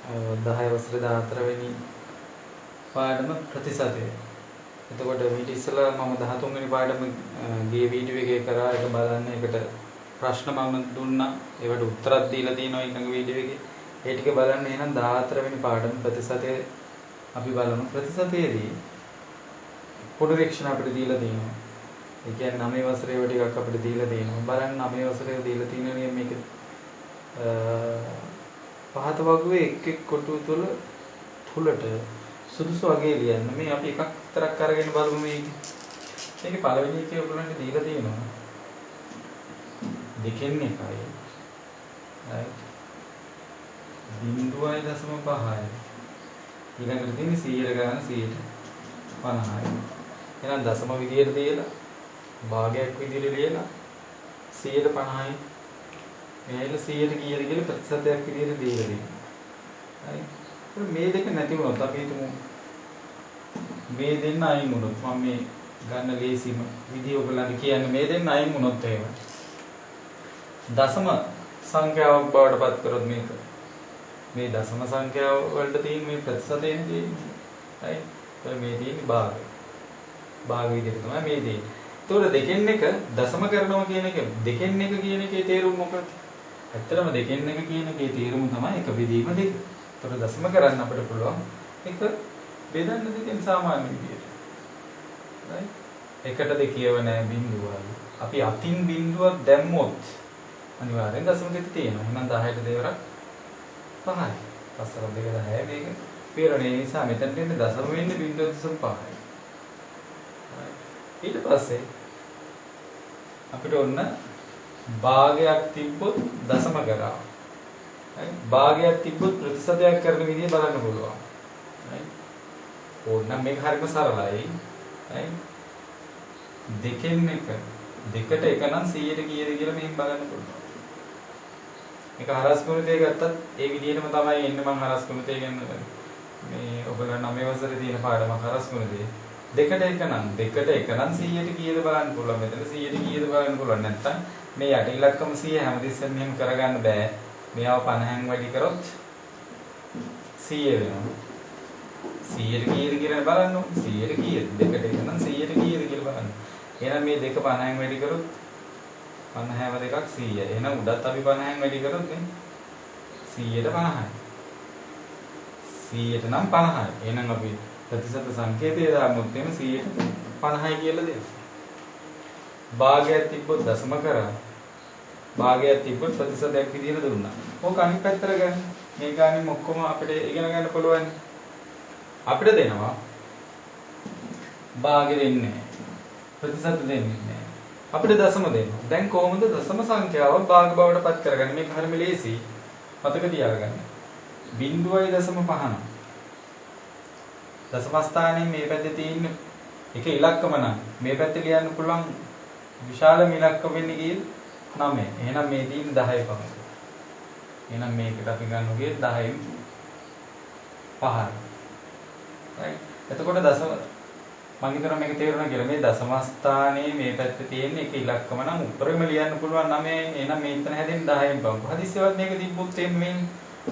10 වසරේ 14 වෙනි පාඩම ප්‍රතිශතය. එතකොට ඊට ඉස්සෙල්ලා මම 13 වෙනි පාඩම ගියේ වීඩියෝ එකේ කරා ඒක බලන්න. ඒකට ප්‍රශ්න මම දුන්නා. ඒවට උත්තරත් දීලා තියෙනවා ඊළඟ වීඩියෝ එකේ. ඒ ටික බලන්න. එහෙනම් 14 වෙනි පාඩම ප්‍රතිශතය අපි බලමු. ප්‍රතිශතයේදී පොඩි රික්ෂණ අපිට දීලා තියෙනවා. ඒ කියන්නේ 9 වසරේ ඒවා ටිකක් අපිට දීලා තියෙනවා. බලන්න 9 වසරේ දීලා තියෙනවා මේක පහත වගුවේ එක් කොටුව තුළ තුලට සුදුසු වගේ ලියන්න. මේ අපි එකක් විතරක් අරගෙන බලමු මේකේ පළවෙනි එකේ ඔයගොල්ලන්ට දීලා තියෙනවා. දෙකෙන් එකයි. right 0.5යි. ඊළඟට තියෙන්නේ 100ට ගන්න 150යි. එහෙනම් දශම විදියට දීලා භාගයක් විදියට ලියලා 150යි. මේක 100ට කීයද කියලා ප්‍රතිශතයක් විදියට දීලා තියෙනවා. right මේ දෙක නැති වුණොත් අපි හිතමු මේ දෙන්න අයින් වුණොත් මම මේ ගන්න ලේසිම විදිය ඔයගොල්ලන්ට කියන්නේ මේ දෙන්න අයින් වුණොත් එහෙම දශම සංඛ්‍යාවක් බවට පත් කරොත් මේක මේ දශම සංඛ්‍යාව වලට තියෙන මේ ප්‍රතිශතයෙන් තියෙන්නේ right ඒක මේ තියෙන්නේ භාග විදිහට තමයි මේ තියෙන්නේ. ඒතකොට දෙකෙන් එක දශම කරනවා කියන එක දෙකෙන් එක කියන එකේ තේරුම මොකක්ද? ඇත්තටම දෙකෙන් එක කියන එකේ තේරුම තමයි එක බෙදීම දෙක. ඒතකොට දශම කරන්න අපිට පුළුවන් එක බෙදන්න දෙකෙන් සාමාන්‍ය විදියට. right එකටද කියව නැහැ බිඳුවයි. අපි අතින් බිඳුවක් දැම්මොත් අනිවාර්යෙන් දශම දෙක තියෙනවා. එහෙනම් 10ට දෙවරක් 5යි. 5 දෙක 10 මේක පිරණේ නිසා මෙතනට එන්නේ දශම වෙන්නේ 0.5යි. ඊට පස්සේ අපිට ඔන්න භාගයක් තිබ්බොත් දශම කරා. භාගයක් තිබ්බොත් ප්‍රතිශතයක් කරන විදිය බලන්න පුළුවන්. ඕනනම් මේක හරියම සරලයි. දෙකෙන් එක දෙකට එක නම් 100ට කීයද කියලා මෙහෙම බලන්න පුළුවන්. මේක හරස් ගුණිතය ගත්තත් ඒ විදිහටම තමයි එන්නේ. මම හරස් ගුණිතය ගැන මේ ඔයගොල්ලෝ 9 වසරේ තියෙන පාඩමක් හරස් ගුණිතය. දෙකට එක නම් 100ට කීයද බලන්න පුළුවන්. මෙතන 100ට කීයද බලන්න පුළුවන්. නැත්තම් මේ යට ඉලක්කම 100 හැමතිස්සෙම මෙහෙම කරගන්න බෑ. මේව 50න් වැඩි කරොත් 100 වෙනවා. 100ට කීයද කියලා බලන්න ඕනේ. 100ට කීයද? දෙකට එක නම් 100ට කීයද කියලා බලන්න. එහෙනම් මේ දෙක 50න් වැඩි කරොත් 50ව දෙකක් 100. එහෙනම් උඩත් අපි 50න් වැඩි කරොත් නේ 100ට 50යි. 100ට නම් 50යි. එහෙනම් අපි ප්‍රතිශත සංකේතය දාමුත් එimhe 100ට 50යි කියලා දෙන්න. භාගයක් තිබ්බොත් දශම කරා. භාගයක් තිබ්බොත් ප්‍රතිශතයක් විදියට දුන්නා. ඕක අනිත් පැත්තට ගන්න. මේ ගානින් ඔක්කොම අපිට ඉගෙන ගන්න පුළුවන්. අපිට දෙනවා භාගෙ දෙන්නේ නැහැ. ප්‍රතිශත දෙන්නේ නැහැ. අපිට දශම දෙනවා. දැන් කොහොමද දශම සංඛ්‍යාව භාග බවට පත් කරගන්නේ? මේක හරියම ලේසි. මතක තියාගන්න. 0.5 දශම ස්ථානයේ මේ පැත්තේ තියෙන එක ඉලක්කම නම් මේ පැත්තේ ලියන්න පුළුවන් විශාලම ඉලක්කම වෙන්නේ කීයද? 9. එහෙනම් මේ තියෙන 10 පමණ. එහෙනම් මේකට අපි ගන්නවා 10න් 5යි. right එතකොට දශම මම හිතනවා මේක තේරුණා කියලා. මේ දශම ස්ථානයේ මේ පැත්තේ තියෙන එක ඉලක්කම නම් උඩරම ලියන්න පුළුවන් 9. එහෙනම් මේ ඉතන හැදෙන්නේ 10න් 5. හදිස්සියවත් මේක තිබ්බොත් එන්නේ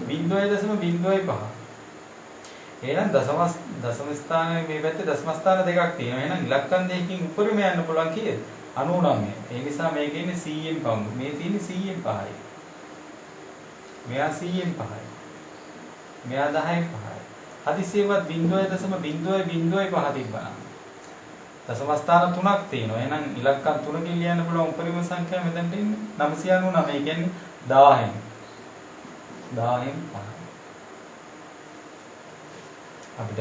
0.05. එහෙනම් දශම ස්ථානයේ මේ පැත්තේ දශම ස්ථාන දෙකක් තියෙනවා. එහෙනම් ඉලක්කම් දෙකකින් උඩරම යන්න පුළුවන් කීයද? 99. ඒ නිසා මේකේ ඉන්නේ 100න් 5. මේ තියෙන්නේ 100න් 5යි. මෙයා 100න් 5යි. මෙයා 10න් 5යි. හදිසියෙවත් 0.05 තිබ්බනම් දශම ස්ථාන 3ක් තියෙනවා. එහෙනම් ඉලක්කම් 3කින් ලියන්න පුළුවන් උපරිම සංඛ්‍යාව මෙතනට ඉන්නේ 999. ඒ කියන්නේ 1000න් 5යි. අපිට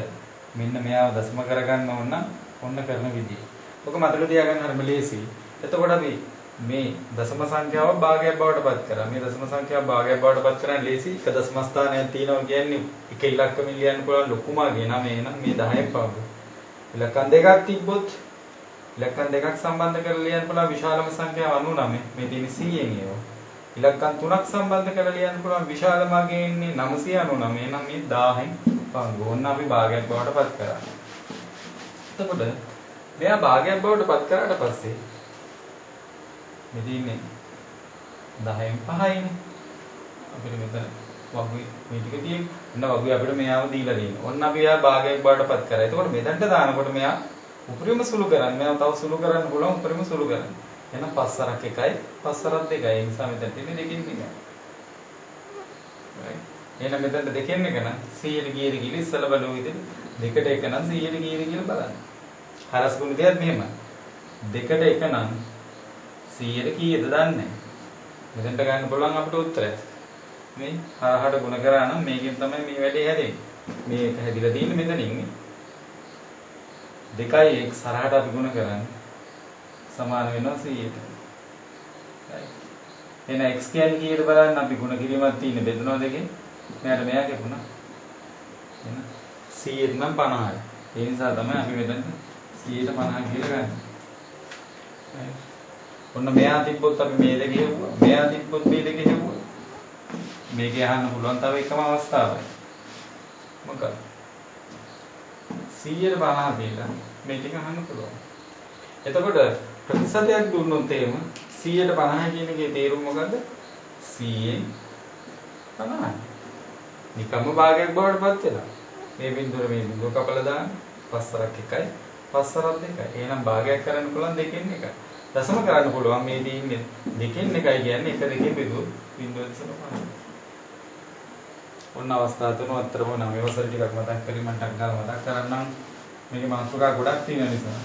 මෙන්න මෙයාව දශම කරගන්න ඕන නම් ඔන්න කරන විදිය. ඔක මතක තියාගන්න හරිම ලේසි. එතකොට අපි මේ දශම සංඛ්‍යාව භාගයක් බවට පත් කරා. මේ දශම සංඛ්‍යාව භාගයක් බවට පත් කරන්න ලේසි. එක දශම ස්ථානයක් තියෙනවා කියන්නේ එක ඉලක්කමින් ලියන්න පුළුවන් ලොකුම ගේ නම එනම් මේ 10ක් පාවු. ඉලක්කම් දෙකක් තිබ්බොත් ඉලක්කම් දෙකක් සම්බන්ධ කරලා ලියන්න පුළුවන් විශාලම සංඛ්‍යාව 99. මේ තියෙන්නේ 100න් ඒවා. ඉලක්කම් තුනක් සම්බන්ධ කරලා ලියන්න පුළුවන් විශාලම ගේ ඉන්නේ 999. එනම් මේ 1000න් පාවු. ඕන්න අපි භාගයක් බවට පත් කරා. එතකොට මෙයා භාගයක් බවට පත් කරාට පස්සේ මෙදී ඉන්නේ 10න් 5යිනේ. අපිට මෙතන වගුවේ මේ ටික තියෙන. ඔන්න වගුවේ අපිට මෙයාව දීලා දෙනවා. ඔන්න අපි එයා භාගයක් බාටපත් කරා. එතකොට මෙතනට දානකොට මෙයා උපරිම සුළු කරන්නේ. මෙයා තව සුළු කරන්න පුළුවන් උපරිම සුළු කරන්න. එහෙනම් 5 1යි 5 2යි. ඒ නිසා මෙතන තියෙන්නේ දෙකින් එකයි. right. එහෙනම් මෙතන දෙකෙන් එක නම් 100ට ගියද කියලා ඉස්සලා බලමු ඉතින්. දෙකට එක නම් 100ට ගියද කියලා බලන්න. හරස් ගුණිතයත් මෙහෙමයි. දෙකට එක නම් 100ට කීයද දන්නේ නැහැ. මෙතනට ගන්න පුළුවන් අපිට උත්තරය. මේ හරහට ගුණ කරා නම් මේකෙන් තමයි මේ වැඩේ හැදෙන්නේ. මේක හැදිලා තියෙන්නේ මෙතනින් නේ. 2යි x හරහට අපි ගුණ කරන්නේ සමාන වෙනවා 100ට. right. එහෙනම් x කියන්නේ කීයද බලන්න අපි ගුණ කිරීමක් තියෙන බෙදනවා දෙකෙන්. මෙයාට මෙයා කියපුණා. එහෙනම් 100ට නම් 50යි. ඒ නිසා තමයි අපි මෙතන 150 කියලා ගන්නේ. right. ඔන්න මෙයා තිබ්බොත් අපි මේ දෙක හෙව්වා. මෙයා තිබ්බොත් මේ දෙක හෙව්වා. මේකේ අහන්න පුළුවන් තව එකම අවස්ථාවයි. මොකක්ද? 100ට 50 කියලා මේ ටික අහන්න පුළුවන්. එතකොට ප්‍රතිශතයක් දුන්නොත් එහෙම 100ට 50 කියන එකේ තේරුම මොකද්ද? 100න් 50යි. නිකම්ම භාගයක් බවට පත් වෙලා. මේ බිඳුව කපලා දාන්න 5 1යි 5 2යි. එහෙනම් භාගයක් කරන්න පුළුවන් දෙකෙන් එකයි. දශම කරන්න පුළුවන් මේ දින්නේ දෙකෙන් එකයි කියන්නේ එක දෙකෙන් බෙදුවොත් බිඳුව දශම 5. ඔන්න අවස්ථා තුන අතරම නම් මේවසර ටිකක් මතක් කරගන්න මතක් කරන්නම්. මේකේ මාතෘකා ගොඩක් තියෙන නිසා.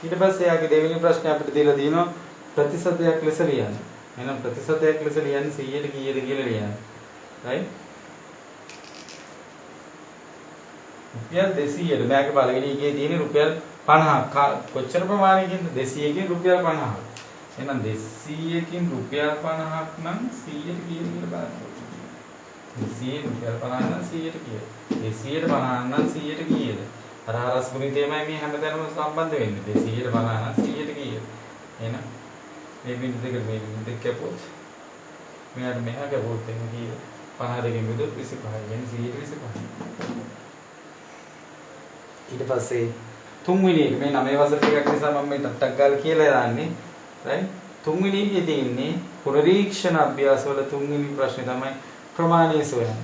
ඊට පස්සේ යාගේ දෙවෙනි ප්‍රශ්නේ අපිට දීලා තියෙනවා ප්‍රතිශතයක් ලෙස ලියන්න. එහෙනම් ප්‍රතිශතයක් ලෙස ලියන්නේ 100ට කීයද කියලා ලියන්න. right? රුපියල් 200ට මෑගේ පළවෙනි එකේ තියෙන රුපියල් 50ක් කොච්චර ප්‍රමාණයකින්ද 200කින් රුපියල් 50ක්. එහෙනම් 200කින් රුපියල් 50ක් නම් 100ට කීයද කියලා බලන්න. 200 රුපියල් 50 නම් 100ට කීයද? 200ට 50 නම් 100ට කීයද? අර හරස් ගුණිතයමයි මේ හැමදැනම සම්බන්ධ වෙන්නේ. 200ට 50 නම් 100ට කීයද? එහෙනම් මේ බිඳු දෙක මේ බිඳු දෙක කැපුවොත් මෙයා කැපුවොත් එන්නේ කීයද? 50 දෙකෙන් බෙදුවොත් 25. කියන්නේ 125. ඊට පස්සේ තුන්වෙනි එක මේ 9 වසර ටිකක් නිසා මම මේ ටක් ගාලා කියලා දාන්නේ. right? තුන්වෙනි එකේ තියෙන්නේ පුනරීක්ෂණ අභ්‍යාසවල තුන්වෙනි ප්‍රශ්නේ තමයි ප්‍රමාණය සොයන්න.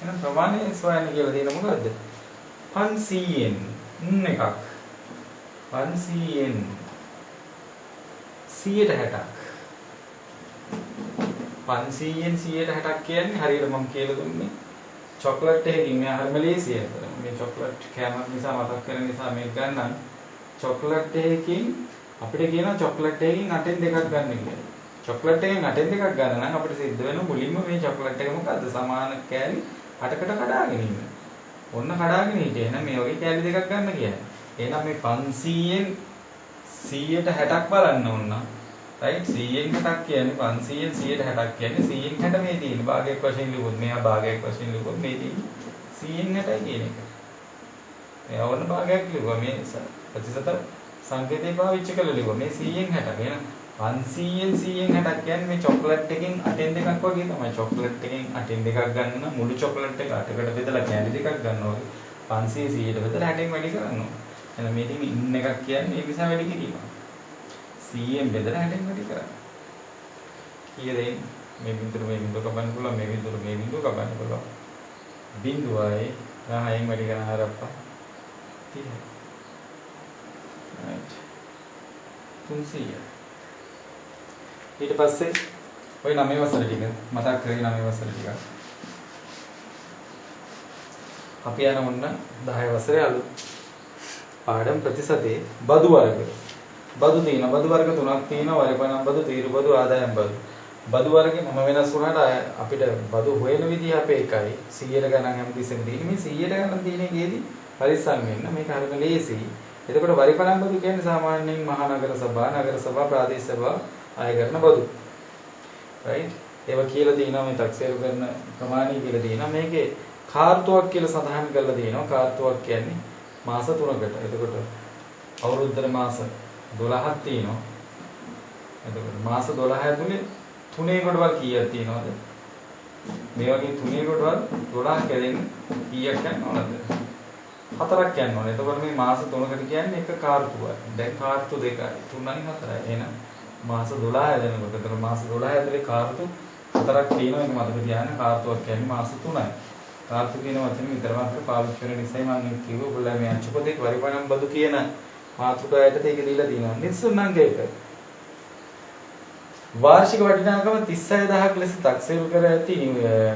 එහෙනම් ප්‍රමාණය සොයන්න කියලා තියෙන මොකද්ද? 500න් එකක් 500න් 160ක් 500න් 160ක් කියන්නේ හරියට මම කියලා දුන්නේ චොක්ලට් එකකින් මෙයා හරිම ලේසියි. මේ චොක්ලට් කෑමක් නිසා මතක් කරගෙන නිසා මේක ගන්නම්. චොක්ලට් එකකින් අපිට කියනවා චොක්ලට් එකකින් 8න් 2ක් ගන්න කියලා. චොක්ලට් එකෙන් 8න් 2ක් ගන්න නම් අපිට සිද්ධ වෙන මුලින්ම මේ චොක්ලට් එක මොකද්ද? සමාන කෑලි 8කට කඩාගෙන ඉන්න. ඔන්න කඩාගෙන හිටියේ. එහෙනම් මේ වගේ කෑලි දෙකක් ගන්න කියන්නේ. එහෙනම් මේ 500න් 160ක් බලන්න ඕන. right 100න් 60ක් කියන්නේ 500න් 160ක් කියන්නේ 100න් 60 මේ තියෙන භාගයක් වශයෙන් ලියුවොත් මෙහා භාගයක් වශයෙන් ලියුවොත් මේ තියෙන 100න් 60යි කියන එක. එයා වුණ භාගයක් ලියුවා මේ ප්‍රතිශත සංකේතය පාවිච්චි කරලා ලියුවා මේ 100න් 60. එහෙනම් 500න් 60ක් කියන්නේ මේ චොක්ලට් එකෙන් 8න් 2ක් වගේ තමයි. චොක්ලට් එකෙන් 8න් 2ක් ගන්න නම් මුළු චොක්ලට් එක 8කට බෙදලා කෑලි දෙකක් ගන්නවා වගේ 500 100ට බෙදලා 8න් වැඩි කරනවා. එහෙනම් මේ තියෙන ඉන්න එකක් කියන්නේ ඒ නිසා වැඩි කිරීම. 100න් බෙදලා 8න් වැඩි කරනවා. කීයද මේ බිඳුව කපන්න පුළුවන් මේ බිඳුව කපන්න පුළුවන්. බිඳුවයි 10න් වැඩි කරන හරප්පා 30. right 300. ඊට පස්සේ ওই 9 වසර ටික මතක් කරගෙන 9 වසර ටික අපි යන මොන්න 10 වසරේ අලුත් පාඩම් ප්‍රතිශතේ බදු වර්ග. බදු තියෙනවා. බදු වර්ග තුනක් තියෙනවා. වරිපණම් බදු, තීරු බදු, ආදායම් බදු. බදු වර්ගේ මම වෙනස් වුණාට අපිට බදු හොයන විදිහ අපේ එකයි. 100ට ගණන් හැමතිස්සෙම තියෙන්නේ. මේ 100ට ගණන් තියෙන එකේදී පරිස්සම් වෙන්න. මේක හරිම ලේසියි. එතකොට වරිපණම් බදු කියන්නේ සාමාන්‍යයෙන් මහා නගර සභා, ප්‍රාදේශ සභා ආය කරන බදු. right? ඒවා කියලා තියෙනවා මේ ටැක්සේරු කරන ප්‍රමාණය කියලා තියෙනවා. මේකේ කාර්තුවක් කියලා සඳහන් කරලා තියෙනවා. කාර්තුවක් කියන්නේ මාස 3කට. එතකොට අවුරුද්දේ මාස 12ක් තියෙනවා. එතකොට මාස 12 ඇතුලේ තුනේ කොටවල් කීයක් තියෙනවද? මේ වගේ තුනේ කොටවල් 12 කැදෙන්නේ කීයක් යනවද? 4ක් යන්න ඕනේ. එතකොට මේ මාස 3කට කියන්නේ එක කාර්තුවක්. දැන් කාර්තු 2යි 3යි 4යි. එහෙනම් මාස 12 හැදෙනකොට එතකොට මාස 12 ඇතුලේ කාර්තු හතරක් තියෙනවා. ඒක මතක තියාගන්න. කාර්තුවක් කියන්නේ මාස 3යි. කාර්තු කියන වචනේ විතරම අපිට පාවිච්චි වෙන නිසා මම කිව්ව ඔයගොල්ලෝ මේ අංශපදේ පරිමාණම් බදු කියන මාතෘකාවට ඒක දීලා තියෙනවා. නිස්සුණංග එක. වාර්ෂික වටිනාකම 36000ක් ලෙස තක්සේරු කර ඇති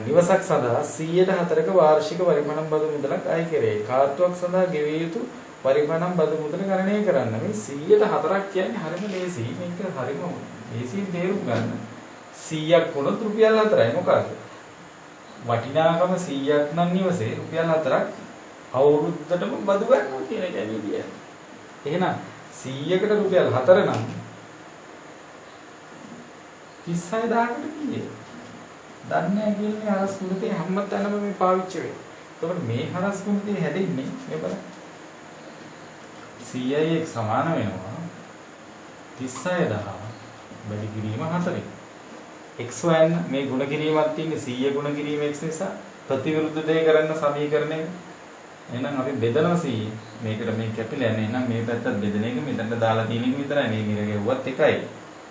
නිවසක් සඳහා 104ක වාර්ෂික පරිමාණම් බදු මුදලක් අය කෙරේ. කාර්තුවක් සඳහා ගෙවිය යුතු පරිමාණම් බදු මුදල ගණනය කරන්න. මේ 104ක් කියන්නේ හරිම ලේසි. මේක හරිම ලේසියෙන් තේරුම් ගන්න. 100ක් වුණොත් රුපියල් 4යි. මොකක්ද? වටිනාකම 100ක් නම් නිවසේ රුපියල් 4ක් අවුරුද්දටම බදු ගන්නවා කියන එකයි මේ කියන්නේ. එහෙනම් 100කට රුපියල් 4 නම් 36000කට කීයද? දන්නේ නැහැ කියන්නේ හරස් කුණතේ හැමතැනම මේ පාවිච්චි වෙන්නේ. එතකොට මේ හරස් කුණතේ හැදෙන්නේ මේ බලන්න. 100යි එක සමාන වෙනවා 36000 වැඩි කිරීම 4. x y මේ ගුණ කිරීමක් තියෙන්නේ 100 ගුණ කිරීම x නිසා ප්‍රතිවිරුද්ධ දේ කරන්න සමීකරණය. එහෙනම් අපි බෙදනවා 100. මේකට මේ කැපිලා යන්නේ. එහෙනම් මේ පැත්තත් බෙදෙන එක මෙතනට දාලා තියෙන එක විතරයි. මේ මිර ගෙවුවත් එකයි.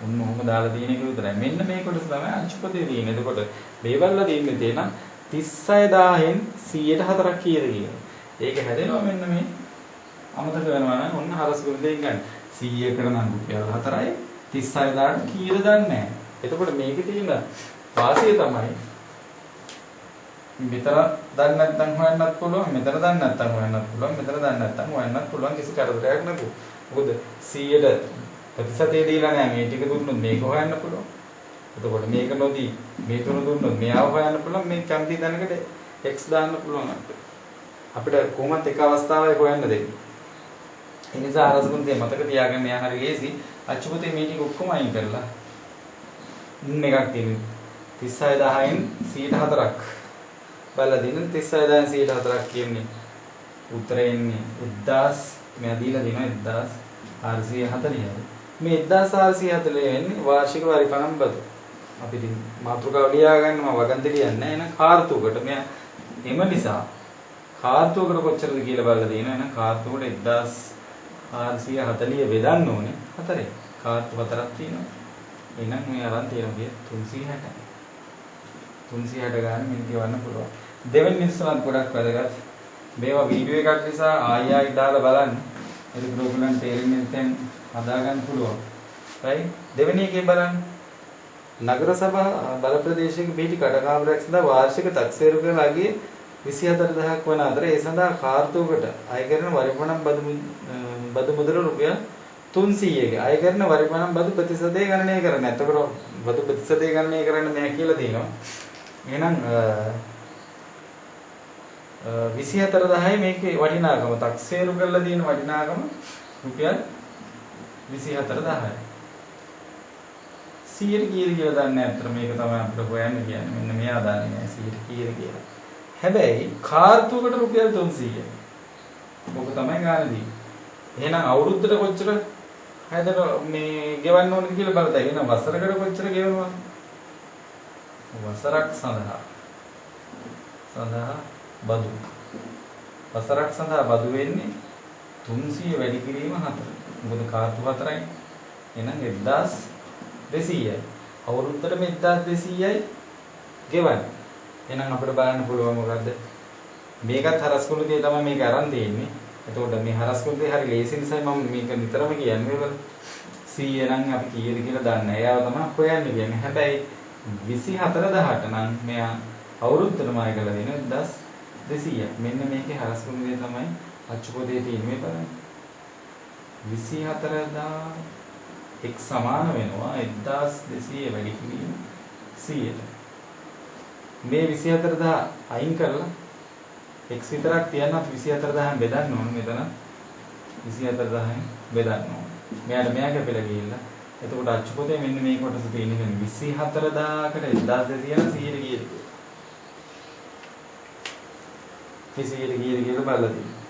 උන් ඔහොම දාලා තියෙන එක විතරයි. මෙන්න මේ කොටස තමයි අංශපදේ තියෙන්නේ. එතකොට මේවල්ලා තියෙන්නේ තේනම් 36000න් 104ක් කීයද කියන්නේ. ඒක හැදෙනවා මෙන්න මේ අමතක වෙනවා නම් ඔන්න හරස් ගුණයෙන් ගන්න. 100කට නම් රුපියල් 4යි 36000ට කීයද දන්නේ නැහැ. එතකොට මේකේ තියෙන වාසිය තමයි මෙතන දන්නේ නැත්නම් හොයන්නත් පුළුවන්, මෙතන දන්නේ නැත්නම් හොයන්නත් පුළුවන්, මෙතන දන්නේ නැත්නම් හොයන්නත් පුළුවන්. කිසි කරදරයක් නැතුව. මොකද 100ට ප්‍රතිශතය දීලා නැහැ. මේ ටික දුන්නොත් මේක හොයන්න පුළුවන්. එතකොට මේක නොදී මේ තුන දුන්නොත් මෙයාව හොයන්න පුළුවන්. මේ කැමති දැනකට x දාන්න පුළුවන් අපිට කොහොමත් එක අවස්ථාවයි හොයන්න දෙන්නේ. ඒ නිසා අරසුන්තේ මතක තියාගන්න යා හරි ලේසි. අච්චුපතේ මේ ටික ඔක්කොම අයින් කරලා එකක් තියෙනවා 36000න් 104ක් බලලා දින 36000න් 104ක් කියන්නේ උත්තරේ එන්නේ 1000 මෙයා දීලා දෙනවා 1440යි. මේ 1440 වෙන්නේ වාර්ෂික පරිමාණම් බදු. අපි ඉතින් මාතෘකාව ලියා ගන්නවා වගන්ති ලියන්නේ නැහැ. එහෙනම් කාර්තුවකට මෙයා එම නිසා කාර්තුවකට කොච්චරද කියලා බලලා දෙනවා. එහෙනම් කාර්තුවකට 1440 බෙදන්න ඕනේ 4. කාර්තු 4ක් තියෙනවා. එහෙනම් මේ අරන් තියෙනවා 360. 360 ගන්න මෙන්න කියවන්න පුළුවන්. දෙවෙනි නිස්සලත් ගොඩක් වැදගත්. මේවා වීඩියෝ එකක් නිසා ආයෙ ආයෙ දාලා බලන්න. ඒක ඔයගොල්ලන් තේරෙන්නේ නැත්නම් හදා ගන්න පුළුවන්. right? දෙවෙනි එකේ බලන්න. නගර සභා බල ප්‍රදේශයක පිහිටි කඩකාමරයක් සඳහා වාර්ෂික තක්සේරු කරන අගය 24000ක් වන අතර ඒ සඳහා කාර්තුවකට අය කරන පරිමාණම් බදු මුදල රුපියල් 300ක අය කරන පරිමාණම් බදු ප්‍රතිශතය ගණනය කරන්න. එතකොට බදු ප්‍රතිශතය ගණනය කරන්න මෙයා කියලා තියෙනවා. එහෙනම් 24000යි මේකේ වටිනාකම තක්සේරු කරලා තියෙන වටිනාකම රුපියල් 24000යි. 100ට කීයද කියලා දන්නේ නැහැ. අතට මේක තමයි අපිට හොයන්න කියන්නේ. මෙන්න මෙයා දාන්නේ නැහැ 100ට කීයද කියලා. හැබැයි කාර්තුවකට රුපියල් 300යි. මොක තමයි ගානදී. එහෙනම් අවුරුද්දට කොච්චර හැදෙන මේ ගෙවන්න ඕනද කියලා බලතයි. එහෙනම් වසරකට කොච්චර ගෙවනවද? වසරක් සඳහා බදු. වසරක් සඳහා බදු වෙන්නේ 300 වැඩි කිරීම 4. මොකද කාර්තු 4යි. එහෙනම් 1200යි. අවුරුද්දටම 1200යි ගෙවන්නේ. එහෙනම් අපිට බලන්න පුළුවන් මොකද්ද? මේකත් හරස්කුණුදී තමයි මේක අරන් තියෙන්නේ. එතකොට මේ හරස්කුණුදී හරි ලේසි නිසා මම මේක නිතරම කියන්නේ බලන්න. 100 නම් අපි කීයද කියලා දන්නේ නැහැ. ඒව තමයි හොයන්නේ කියන්නේ. හැබැයි 24000ට නම් මෙයා අවුරුද්දටම ආය කරලා දෙන 1200ක්. මෙන්න මේකේ හරස්කුණුදී තමයි අච්චුපදේ තියෙන්නේ මේ බලන්න. 24000 x සමාන වෙනවා 1200 වැඩි කිරීම 100ට. මේ 24000 අයින් කරලා x විතරක් තියන්න අපි 24000න් බෙදන්න ඕන. මෙතන 24000න් බෙදන්න ඕන. මෙයාට මෙයා කැපිලා ගිහිල්ලා. එතකොට අච්චුපතේ මෙන්න මේ කොටස තියෙන එක 24000කට 1200 යන 100ට කීයද කියලා. 100ට කීයද කියලා බලලා තියෙනවා.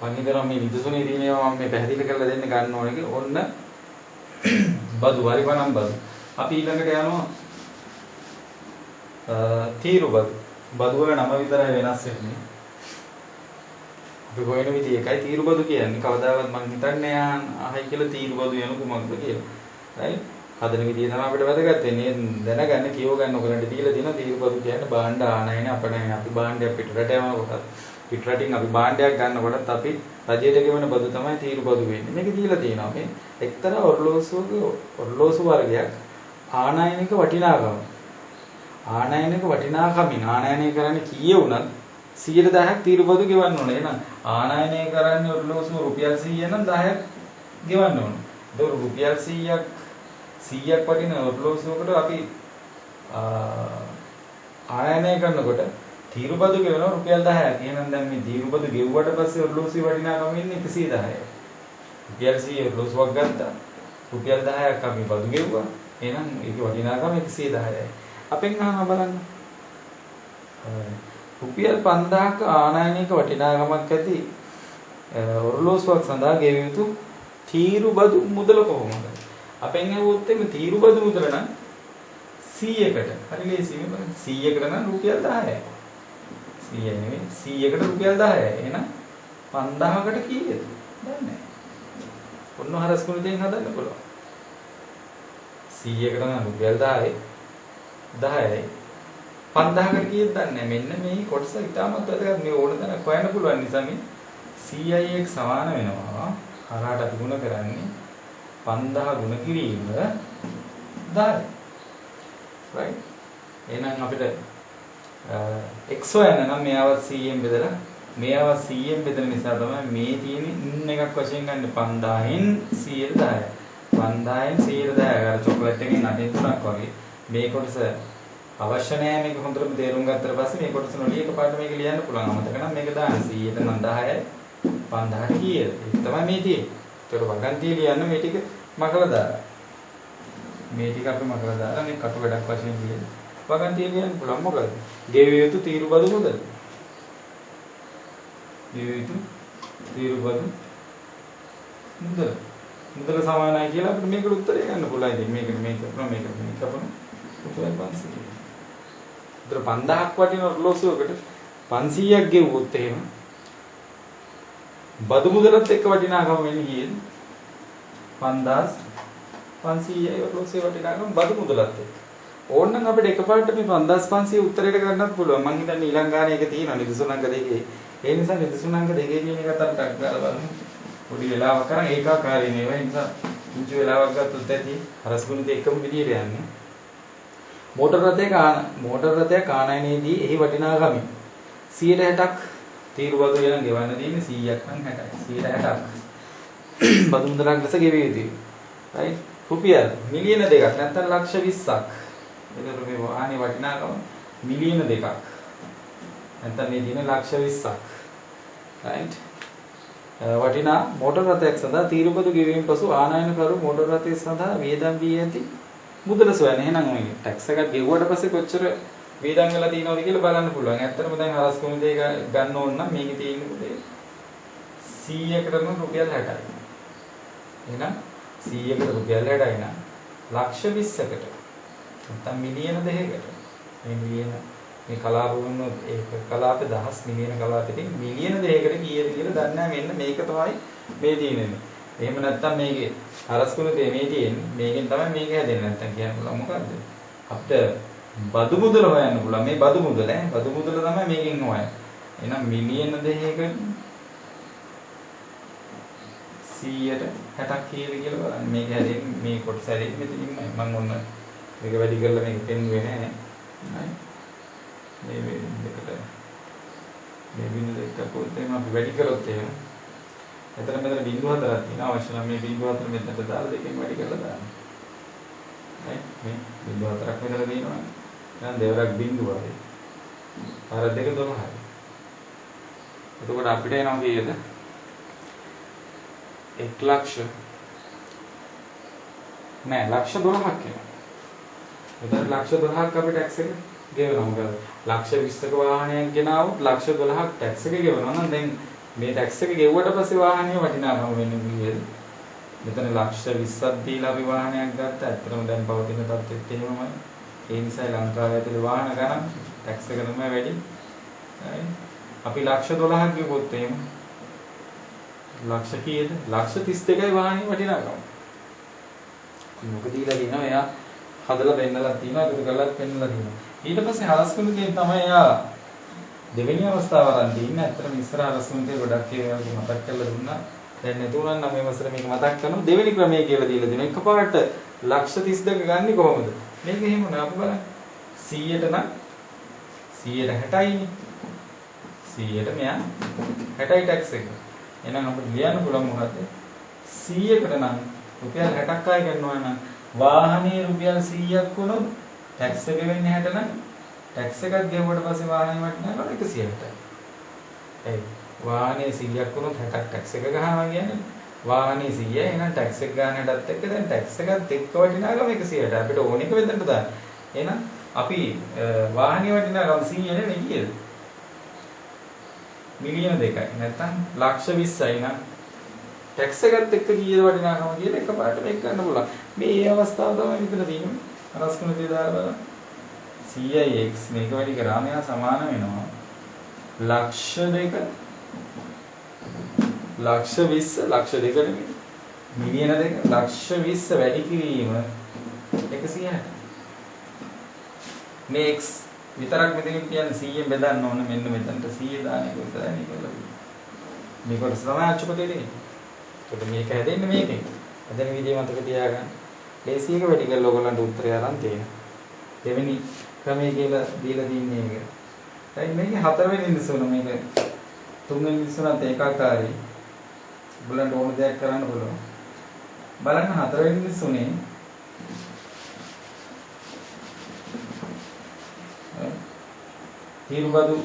මම හිතනවා මේ විදුසුනේ තියෙනවා මම මේ පැහැදිලි කරලා දෙන්න ගන්න ඕනේ. ඔන්න බදු පරිමාණම් බදු. අපි ඊළඟට යනවා තීරු බදු. බදු වල නම විතරයි වෙනස් වෙන්නේ. අපි හොයන විදිහ එකයි තීරු බදු කියන්නේ. කවදාවත් මම හිතන්නේ ආහයි කියලා තීරු බදු යන කුමක්ද කියලා. right? හදන විදිය තමයි අපිට වැදගත් වෙන්නේ. දැනගන්න කියව ගන්න ඔයගලන්ට දීලා තියෙනවා තීරුබදු කියන්නේ භාණ්ඩ ආනයන අපනයන. අපි භාණ්ඩයක් පිටරට යවනකොට පිටරටින් අපි භාණ්ඩයක් ගන්නකොටත් අපි රජයට ගෙවන බදු තමයි තීරුබදු වෙන්නේ. මේක දීලා තියෙනවා. මේ එක්තරා ඔරලෝසු වර්ගයක් ආනයනික වටිනාකම. ආනයනික වටිනාකමින් ආනයනය කරන්නේ කීයේ වුණත් 110ක් තීරුබදු ගෙවන්න ඕනේ. එහෙනම් ආනයනය කරන්නේ ඔරලෝසු රුපියල් 100 නම් 10ක් ගෙවන්න ඕනේ. ඒක රුපියල් 100ක් වටින ඔරලෝසුවකට අපි ආනයනය කරනකොට තීරුබදු ගෙවනවා රුපියල් 10ක්. එහෙනම් දැන් මේ තීරුබදු ගෙවුවට පස්සේ ඔරලෝසුවේ වටිනාකම ඉන්නේ 110යි. රුපියල් 100 ඔරලෝසුවක් ගත්තා. රුපියල් 10ක් අපි බදු ගෙවුවා. එහෙනම් ඒකේ වටිනාකම 110යි. අපෙන් අහනවා බලන්න. රුපියල් 5000ක ආනයනික වටිනාකමක් ඇති ඔරලෝසුවක් සඳහා ගෙවිය යුතු තීරුබදු මුදල කොහොමද? අපෙන් ඇහුවොත් එimhe තීරුබදු මුදල නම් 100කට. හරි ලේසියි බලන්න. 100කට නම් රුපියල් 10යි. 100 නෙවෙයි 100කට රුපියල් 10යි. එහෙනම් 5000කට කීයද? දන්නේ නැහැ. ඔන්න හරස් ගුණිතෙන් හදන්න පුළුවන්. 100කට නම් රුපියල් 10යි. 10යි 5000කට කීයද දන්නේ නැහැ. මෙන්න මේ කොටස ඉතාමත් වැදගත්. මේ ඕන තැනක හොයන්න පුළුවන් නිසා මේ 100යි සමාන වෙනවා. හරහාට අපි ගුණ කරන්නේ 5000 ගුණ කිරීම 10යි. right? එහෙනම් අපිට x හොයන්න නම් මෙයාව 100ෙන් බෙදලා මෙයාව 100ෙන් බෙදන නිසා තමයි මේ තියෙන ඉන්න එකක් වශයෙන් ගන්න 5000න් 110යි. 5000න් 110යි. අර චොකලට් එකේ නටින් තුනක් වගේ මේ කොටස අවශ්‍ය නැහැ. මේක හොඳටම තේරුම් ගත්තට පස්සේ මේ කොටස නොලිය එකපාරට මේක ලියන්න පුළුවන්. අමතක නම් මේක දාන්න 100ට නම් 10යි 5000ට කීයද? ඒක තමයි මේ තියෙන්නේ. ඒතකොට වගන්තිය ලියන්න මේ ටික මකලා දාලා. මේ ටික අපි මකලා දාලා මේ කටු වැඩක් වශයෙන් ලියන්න. වගන්තිය ලියන්න පුළුවන්. මොකද? ගෙවිය යුතු තීරුබදු මුදල. ගෙවිය යුතු තීරුබදු මුදල. මුදල සමානයි කියලා අපිට මේකට උත්තරය ගන්න පුළුවන්. ඉතින් මේක කරනවා මේක කරනවා. රුපියල් 500. ඒතර 5000ක් වටින ඔරලෝසුවකට 500ක් ගෙවුවොත් එහෙම බදු මුදලත් එක්ක වටිනාකම වෙන්නේ කීයද? 5500යි ඔරලෝසුවේ වටිනාකම බදු මුදලත් එක්ක. ඕනනම් අපිට එකපාරට මේ 5500 උත්තරයට ගන්නත් පුළුවන්. මං හිතන්නේ ඊළඟ ගානේ එක තියෙනවා නිදසුණංග දෙකේ. ඒ නිසා නිදසුණංග දෙකේ කියන එකත් අපිට අග්ගාලා බලමු. පොඩි වෙලාවක් කරන් ඒකාකාරී නේ. ඒ නිසා පුංචි වෙලාවක් ගත්තොත් ඇති හරස් ගුණිත එකම විදියට යන්නේ. මෝටර රථයක ආනයනයේදී එහි වටිනාකම 160ක් තීරුබදු වෙන ගෙවන්න තියෙන්නේ 100ක් නම් 60යි. 160ක් බදු මුදලක් ලෙස ගෙවිය යුතුයි. right? රුපියල් මිලියන 2ක් නැත්නම් ලක්ෂ 20ක්. එතකොට මේ වාහනේ වටිනාකම මිලියන 2ක්. නැත්නම් මේ දින ලක්ෂ 20ක්. right? වටිනා මෝටර රථයක් සඳහා තීරුබදු ගෙවීමෙන් පසු ආනයනකරු මෝටර රථය සඳහා වියදම් වී ඇති මුදල සොයන්නේ. එහෙනම් මේ ටැක්ස් එකක් ගෙවුවට පස්සේ කොච්චර වියදම් වෙලා තියෙනවද කියලා බලන්න පුළුවන්. ඇත්තටම දැන් හරස් කොමුදේ ගන්න ඕන නම් මේකේ තියෙන මුදේ 100කටම රුපියල් 60යි. එහෙනම් 100කට රුපියල් 60යි නම් ලක්ෂ 20කට නැත්නම් මිලියන 2කට මේ මිලියන මේ කලාප වුණොත් ඒක කලාපේ දහස් මිලියන කලාපෙකින් මිලියන 2කට කීයද කියලා දන්නේ නැහැ. මෙන්න මේක තමයි මේ තියෙන්නේ. එහෙම නැත්නම් මේකේ හරස් කුණේ මේ තියෙන්නේ. මේකෙන් තමයි මේක හැදෙන්නේ. නැත්නම් කියන්න පුළුවන් මොකද්ද? අපිට බදු මුදල හොයන්න පුළුවන්. මේ බදු මුදල බදු මුදල තමයි මේකෙන් හොයන්නේ. එහෙනම් මිලියන 2කට 100ට 60ක් කීයද කියලා බලන්න. මේක හැදෙන්නේ මේ කොටස හැදෙන්නේ මෙතනින්මයි. මම ඔන්න මේක වැඩි කරලා මේක පෙන්නුවේ නැහැ. හරි. මේ දෙකට මේ බිඳු දෙක පොතේම අපි වැඩි කරොත් එහෙම එතන මෙතන බිඳු හතරක් තියෙනවා. අවශ්‍ය නම් මේ බිඳු හතර මෙතනට දාලා දෙකෙන් වැඩි කරලා දාන්න. right? මේ බිඳු හතරක් මෙතන තියෙනවා. දැන් දෙවරක් බිඳුවයි. අර දෙක 12යි. එතකොට අපිට එනවා කීයද? 1 ලක්ෂ නෑ ලක්ෂ 12ක් එනවා. එතන ලක්ෂ 12ක් අපිට ටැක්ස් එක ගෙවනවා. මොකද ලක්ෂ 20ක වාහනයක් ගෙනාවොත් ලක්ෂ 12ක් ටැක්ස් එක ගෙවනවා නම් දැන් මේ ටැක්ස් එක ගෙවුවට පස්සේ වාහනේ වටිනාකම වෙන්නේ කීයද? මෙතන ලක්ෂ 20ක් දීලා අපි වාහනයක් ගත්තා. ඇත්තටම දැන් පවතින තත්ත්වෙත් එහෙමමයි. ඒ නිසා ලංකාවේ ඇතුලේ වාහන ගණන් ටැක්ස් එක තමයි වැඩි. අපි ලක්ෂ 12ක් ගෙවුවොත් එහෙම ලක්ෂ කීයද? ලක්ෂ 32යි වාහනේ වටිනාකම. මොකද දීලා දිනවා එයා හදලා පෙන්නලා තියෙනවා ඒක කරලා පෙන්නලා තියෙනවා. ඊට පස්සේ හරස්කුණුකේ තමයි එයා දෙවෙනි අවස්ථාව අරන් තින්නේ. ඇත්තටම ඉස්සර හරස්කුණුකේ ගොඩක් ඒවාගේ මතක් කරලා දුන්නා. දැන් නැතුණා නම් මේ වසර මේක මතක් කරනවා. දෙවෙනි ක්‍රමය කියලා දීලා දෙනවා. එකපාරට ලක්ෂ 32 ගන්නේ කොහොමද? මේක එහෙම නෑ අපි බලන්න. 100ට නම් 160යිනේ. 100ට මෙයා 60යි ටැක්ස් එක. එහෙනම් අපිට ලියන්න පුළුවන් මොකද්ද? 100කට නම් රුපියල් 60ක් ආය කරනවා නම් වාහනේ රුපියල් 100ක් වුණොත් ටැක්ස් එක වෙන්නේ 60 නම් ටැක්ස් එකක් ගෙවුවට පස්සේ වාහනේ වටිනාකම 160යි. ඒ වාහනේ 100ක් වුණොත් 60ක් ටැක්ස් එක ගහනවා කියන්නේ වාහනේ 100යි එහෙනම් ටැක්ස් එක ගන්නටත් එක්ක දැන් ටැක්ස් එකත් එක්ක වටිනාකම 160යි. අපිට ඕන එක වෙන්නට දාන්න. එහෙනම් අපි වාහනේ වටිනාකම 100 නෙවෙයි කීයද? මිලියන 2යි. නැත්නම් ලක්ෂ 20යි නම් ටැක්ස් එකත් එක්ක කීයද වටිනාකම කියලා එකපාරට මේක ගන්න පුළුවන්. මේ අවස්ථාව තමයි විතර තියෙන්නේ. අරස්කුණ තිය දාලා බලන්න. 100යි x මේක වැඩි කරාම එයා සමාන වෙනවා ලක්ෂ 2 ලක්ෂ 20 ලක්ෂ 2 නෙමෙයි මිලියන 2 ලක්ෂ 20 වැඩි කිරීම 160. මේ x විතරක් මෙතනින් කියන්නේ 100ෙන් බෙදන්න ඕන මෙන්න මෙතනට 100 දාන එක විතරයි මේ කරලා තියෙන්නේ. මේක කොටස තමයි අච්චුපතේ දෙන්නේ. ඒකට මේක හැදෙන්නේ මේකෙන්. හැදෙන විදිය මතක තියාගන්න. ලේසි එක වැඩි කරලා ඔයගලන්ට උත්තරය අරන් තියෙනවා. දෙවෙනි ක්‍රමයේ කියලා දීලා තින්නේ මේක. දැන් මේකේ හතරවෙනි නිසුන මේක තුන්වෙනි නිසුනත් ඒකාකාරයි. ඔයගලන්ට ඕන දෙයක් කරන්න පුළුවන්. බලන්න හතරවෙනි නිසුනේ තීරුබදු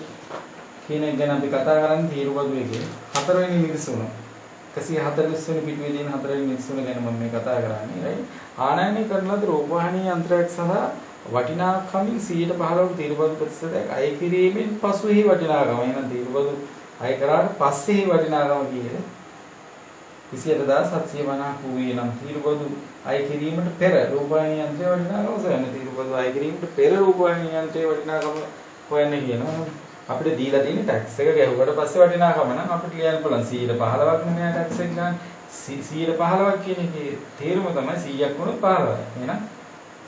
කියන එක ගැන අපි කතා කරන්නේ තීරුබදු එකේ හතරවෙනි නිසුන 140 වෙනි පිටුවේ තියෙන හතරවෙනි නිසුන ගැන මම මේ කතා කරන්නේ. right ආනයනය කරන ලද රූපවාහිනී යන්ත්‍රයක් සහ වටිනාකමින් 115ක තීරුබදු ප්‍රතිශතයක් අය කිරීමෙන් පසුෙහි වටිනාකම. එහෙනම් තීරුබදු අය කරාට පස්සෙහි වටිනාකම කීයද? 28750 වූයේ නම් තීරුබදු අය කිරීමට පෙර රූපවාහිනී යන්ත්‍රයේ වටිනාකම හොයන්න. තීරුබදු අය කිරීමට පෙර රූපවාහිනී යන්ත්‍රයේ වටිනාකම හොයන්න කියනවා. අපිට දීලා තියෙන ටැක්ස් එක ගැහුවට පස්සේ වටිනාකම නම් අපිට ලියන්න පුළුවන් 115ක් නෙමෙයි ටැක්ස් එක ගන්න. 115ක් කියන එකේ තේරුම තමයි 100ක් වුණොත් 15යි. එහෙනම්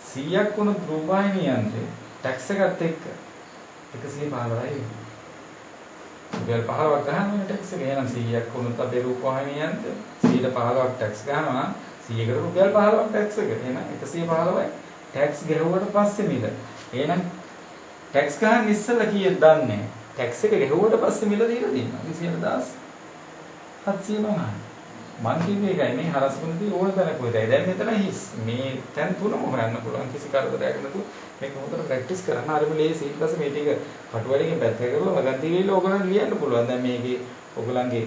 100ක් වුණොත් රූපවාහිනී යන්ත්‍රේ ටැක්ස් එකත් එක්ක 115යි. රුපියල් 15ක් ගන්න ටැක්ස් එක. එහෙනම් 100ක් වුණොත් අපේ රූපවාහිනී යන්ත්‍රේ 115ක් ටැක්ස් ගන්නවා නම් 100කට රුපියල් 15ක් ටැක්ස් එක. එහෙනම් 115යි ටැක්ස් ගැහුවට පස්සේ මිල. එහෙනම් ටැක්ස් ගන්න ඉස්සෙල්ලා කීයද දන්නේ? ටැක්ස් එක ගෙවුවට පස්සේ මිල දීලා තියෙනවා 20750. මං කියන්නේ ඒකයි මේ හරස්කුණදී ඕන තැනක වෙතයි. දැන් මෙතන හිස්. මේ තැන් තුනම හොයන්න පුළුවන් කිසි කරදරයක් නැතුව මේක හොඳට ප්‍රැක්ටිස් කරන්න. හරිම ලේසි. ඊට පස්සේ මේ ටික කටුවැඩියෙන් පැත්තක කරලා වගන් තීරීල ඕගොල්ලන් ලියන්න පුළුවන්. දැන් මේකේ ඕගොල්ලන්ගේ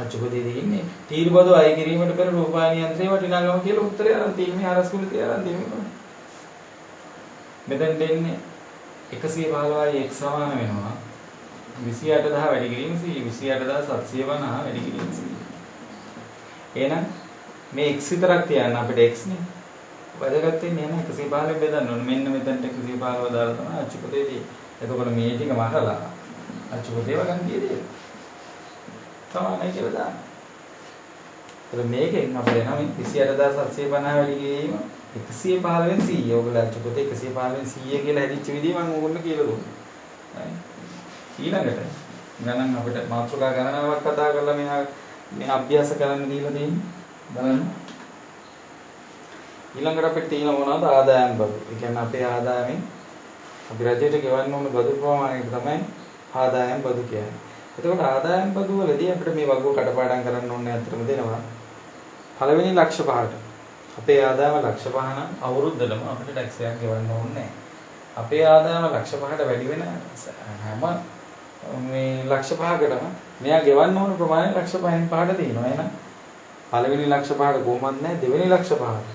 අච්චුපදේ ඉන්නේ තීරුබදු අය කිරීමට පෙර රූපවාහිනී යන්ත්‍රයේ වටිනාකම කියලා උත්තරය අරන් තියෙන්නේ හරස්කුණ තියලා අරන් තියෙන්නේ. මෙතෙන් දෙන්නේ 115යි x සමාන වෙනවා 28000 වැඩි කිරීම 28750 වැඩි කිරීම 100. එහෙනම් මේ x විතරක් තියන්න අපිට x නේ. වැදගත් වෙන්නේ එහෙනම් 115 බෙදන්න ඕනේ. මෙන්න මෙතනට 115 දාලා තමයි අච්චුපතේ තියෙන්නේ. එතකොට මේ ටික මහලා අච්චුපතේව ගන්න කීයද? සමානයි කියලා දාන්න. ඒත් මේකෙන් අපිට එනවා 28750 වැඩි කිරීම 115න් 100. ඔයගොල්ලෝ අච්චුපතේ 115න් 100 කියලා හැදිච්ච විදිහ මම ඕගොල්ලෝ කියලා දුන්නා. ඊළඟට ගණන් අපිට මාතෘකා ගණනාවක් කතා කරලා මේ අභ්‍යාස කරන්න දීලා තියෙන්නේ. බලන්න. ඊළඟට අපිට තියෙන මොනවද? ආදායම් බදු. ඒ කියන්නේ අපේ ආදායමෙන් අපි රජයට ගෙවන්න ඕන බදු ප්‍රමාණය තමයි ආදායම් බදු කියන්නේ. එතකොට ආදායම් බදු වලදී අපිට මේ වගුව කටපාඩම් කරන්න ඕනේ අතරම දෙනවා. පළවෙනි ලක්ෂ 5ට අපේ ආදායම ලක්ෂ 5 නම් අවුරුද්දටම අපිට ටැක්ස් එකක් ගෙවන්න ඕනේ නැහැ. අපේ ආදායම ලක්ෂ 5ට වැඩි වෙන හැම මේ ලක්ෂ 5කටම මෙයා ගෙවන්න ඕන ප්‍රමාණය ලක්ෂ 5න් 5ට තියෙනවා. එහෙනම් පළවෙනි ලක්ෂ 5ට කොහොමද නැහැ දෙවෙනි ලක්ෂ 5ට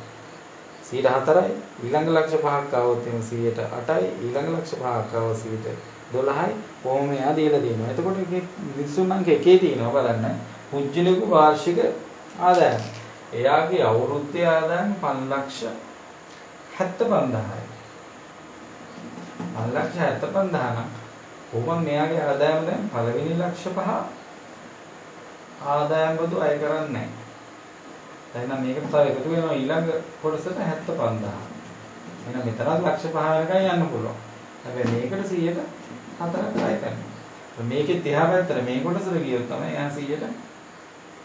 104යි ඊළඟ ලක්ෂ 5ක් આવොත් එන 108යි ඊළඟ ලක්ෂ 5ක් આવොත් 112යි කොහොම එයා දීලා තියෙනවා. එතකොට මේ විසුණු අංක එකේ තියෙනවා බලන්න පුජ්‍යලෙක වාර්ෂික ආදායම. එයාගේ අවුරුද්දේ ආදායම 5,75,000යි. 5,75,000 නම් කොහොම මෙයාගේ ආදායම දැන් පළවෙනි ලක්ෂ 5 ආදායම් බදු අය කරන්නේ නැහැ. එහෙනම් මේකට තව එකතු වෙනවා ඊළඟ කොටසට 75000. එහෙනම් මෙතනත් ලක්ෂ 5 වෙනකන් යන්න පුළුවන්. හැබැයි මේකට 100ට 4ක් අය කරනවා. මේකෙත් එහා පැත්තට මේ කොටසට ගියොත් තමයි එයා 100ට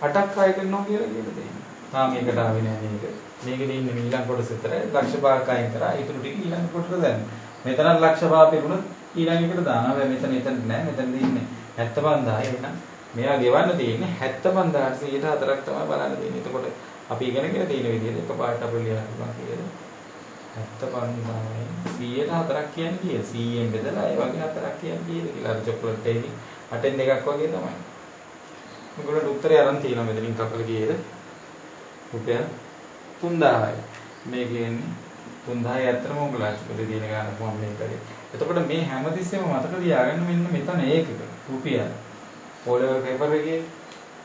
8ක් අය කරනවා කියලා තියෙන්නේ. තාම මේකට ආවේ නෑ මේක. මේකේ ඉන්නේ ඊළඟ කොටස විතරයි ලක්ෂ 5ක් අයින් කරා. ඊටු ටික ඊළඟ කොටසට දාන්න. මෙතනත් ලක්ෂ 5 පිරුණොත් ඊළඟ එකට දානවා. හැබැයි මෙතන නෑ. මෙතනදී ඉන්නේ 75000. එහෙනම් මෙයා ගෙවන්න තියෙන්නේ 75000ට 104ක් තමයි බලන්න තියෙන්නේ. එතකොට අපි ඉගෙන ගන්න තියෙන විදිහට එකපාරට අපිට ලියන්න පුළුවන් කියලා. 75000යි 104ක් කියන්නේ කීයද? 100ෙන් බෙදලා ඒ වගේ 4ක් කියන්නේ කීයද කියලා. අර චොක්ලට් එකේ 8න් 2ක් වගේ තමයි. මේගොල්ලෝ උත්තරය අරන් තියෙනවා මෙතනින් කපලා කීයද? රුපියල් 3000යි. මේ කියන්නේ 3000යි ඇත්තටම උගලාස්පිට තියෙන ගානක් මම මේ කරේ. එතකොට මේ හැමතිස්සෙම මතක තියාගන්න මෙන්න මෙතන ඒකක රුපියල්. ඕලෙවල් පේපර් එකේ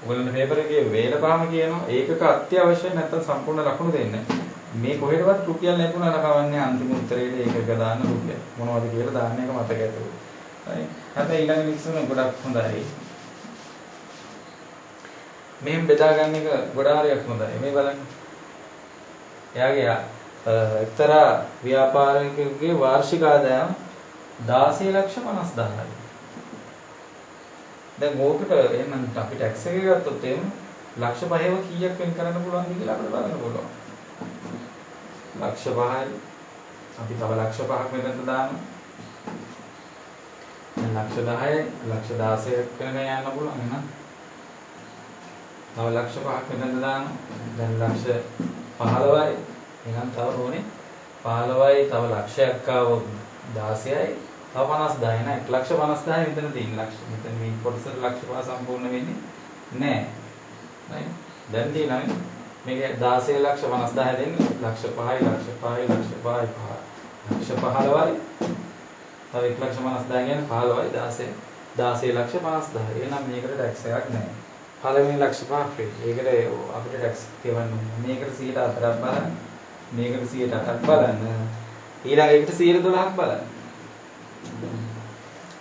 ඔයගොල්ලෝ පේපර් එකේ වේලපාම කියනවා ඒකක අත්‍යවශ්‍ය නැත්නම් සම්පූර්ණ ලකුණු දෙන්න. මේ කොහෙටවත් රුපියල් නැතුණා කවන්නේ අන්තිම උත්තරේට ඒකක දාන්න රුපියල්. මොනවද කියලා දාන්න එක මතක ඇතුළු. හරි. හැබැයි ඊළඟ මිනිස්සුන් ගොඩක් හොඳයි. මෙහෙම බෙදා ගන්න එක ගොඩාරියක් හොඳයි. මේ බලන්න. එයාගේ එක්තරා ව්‍යාපාරිකයෙකුගේ වාර්ෂික ආදායම 16,50,000යි. දැන් ඕකට එහෙනම් අපි ටැක්ස් එක ගත්තොත් එහෙම ලක්ෂ 5ව කීයක් වෙන් කරන්න පුළුවන්ද කියලා අපිට බලන්න පුළුවන්. ලක්ෂ 5යි අපි තව ලක්ෂ 5ක් මෙතනට දානවා. දැන් ලක්ෂ 10යි ලක්ෂ 16ක් වෙනකන් යන්න පුළුවන් එහෙනම්. තව ලක්ෂ 5ක් මෙතනට දානවා. දැන් ලක්ෂ 15යි එහෙනම් තව ඕනේ 15යි තව ලක්ෂයක් ආවොත් 16යි තව 50000 නේ 1,50,000 මෙතන තියෙන ලක්ෂ. මෙතන මේ කොටසට ලක්ෂ 5 සම්පූර්ණ වෙන්නේ නැහැ. right? දැන් තියෙනවා මේක 16,50,000 දෙන්නේ ලක්ෂ 5යි ලක්ෂ 5යි ලක්ෂ 5යි 5 ලක්ෂ 15යි තව 1,50,000 කියන්නේ 15යි 16,50,000. එහෙනම් මේකට ටැක්ස් එකක් නැහැ. පළවෙනි ලක්ෂ 5 ෆ්‍රී. ඒකට අපිට ටැක්ස් ගෙවන්න ඕනේ. මේකට 104ක් බලන්න. මේකට 108ක් බලන්න. ඊළඟ එකට 112ක් බලන්න.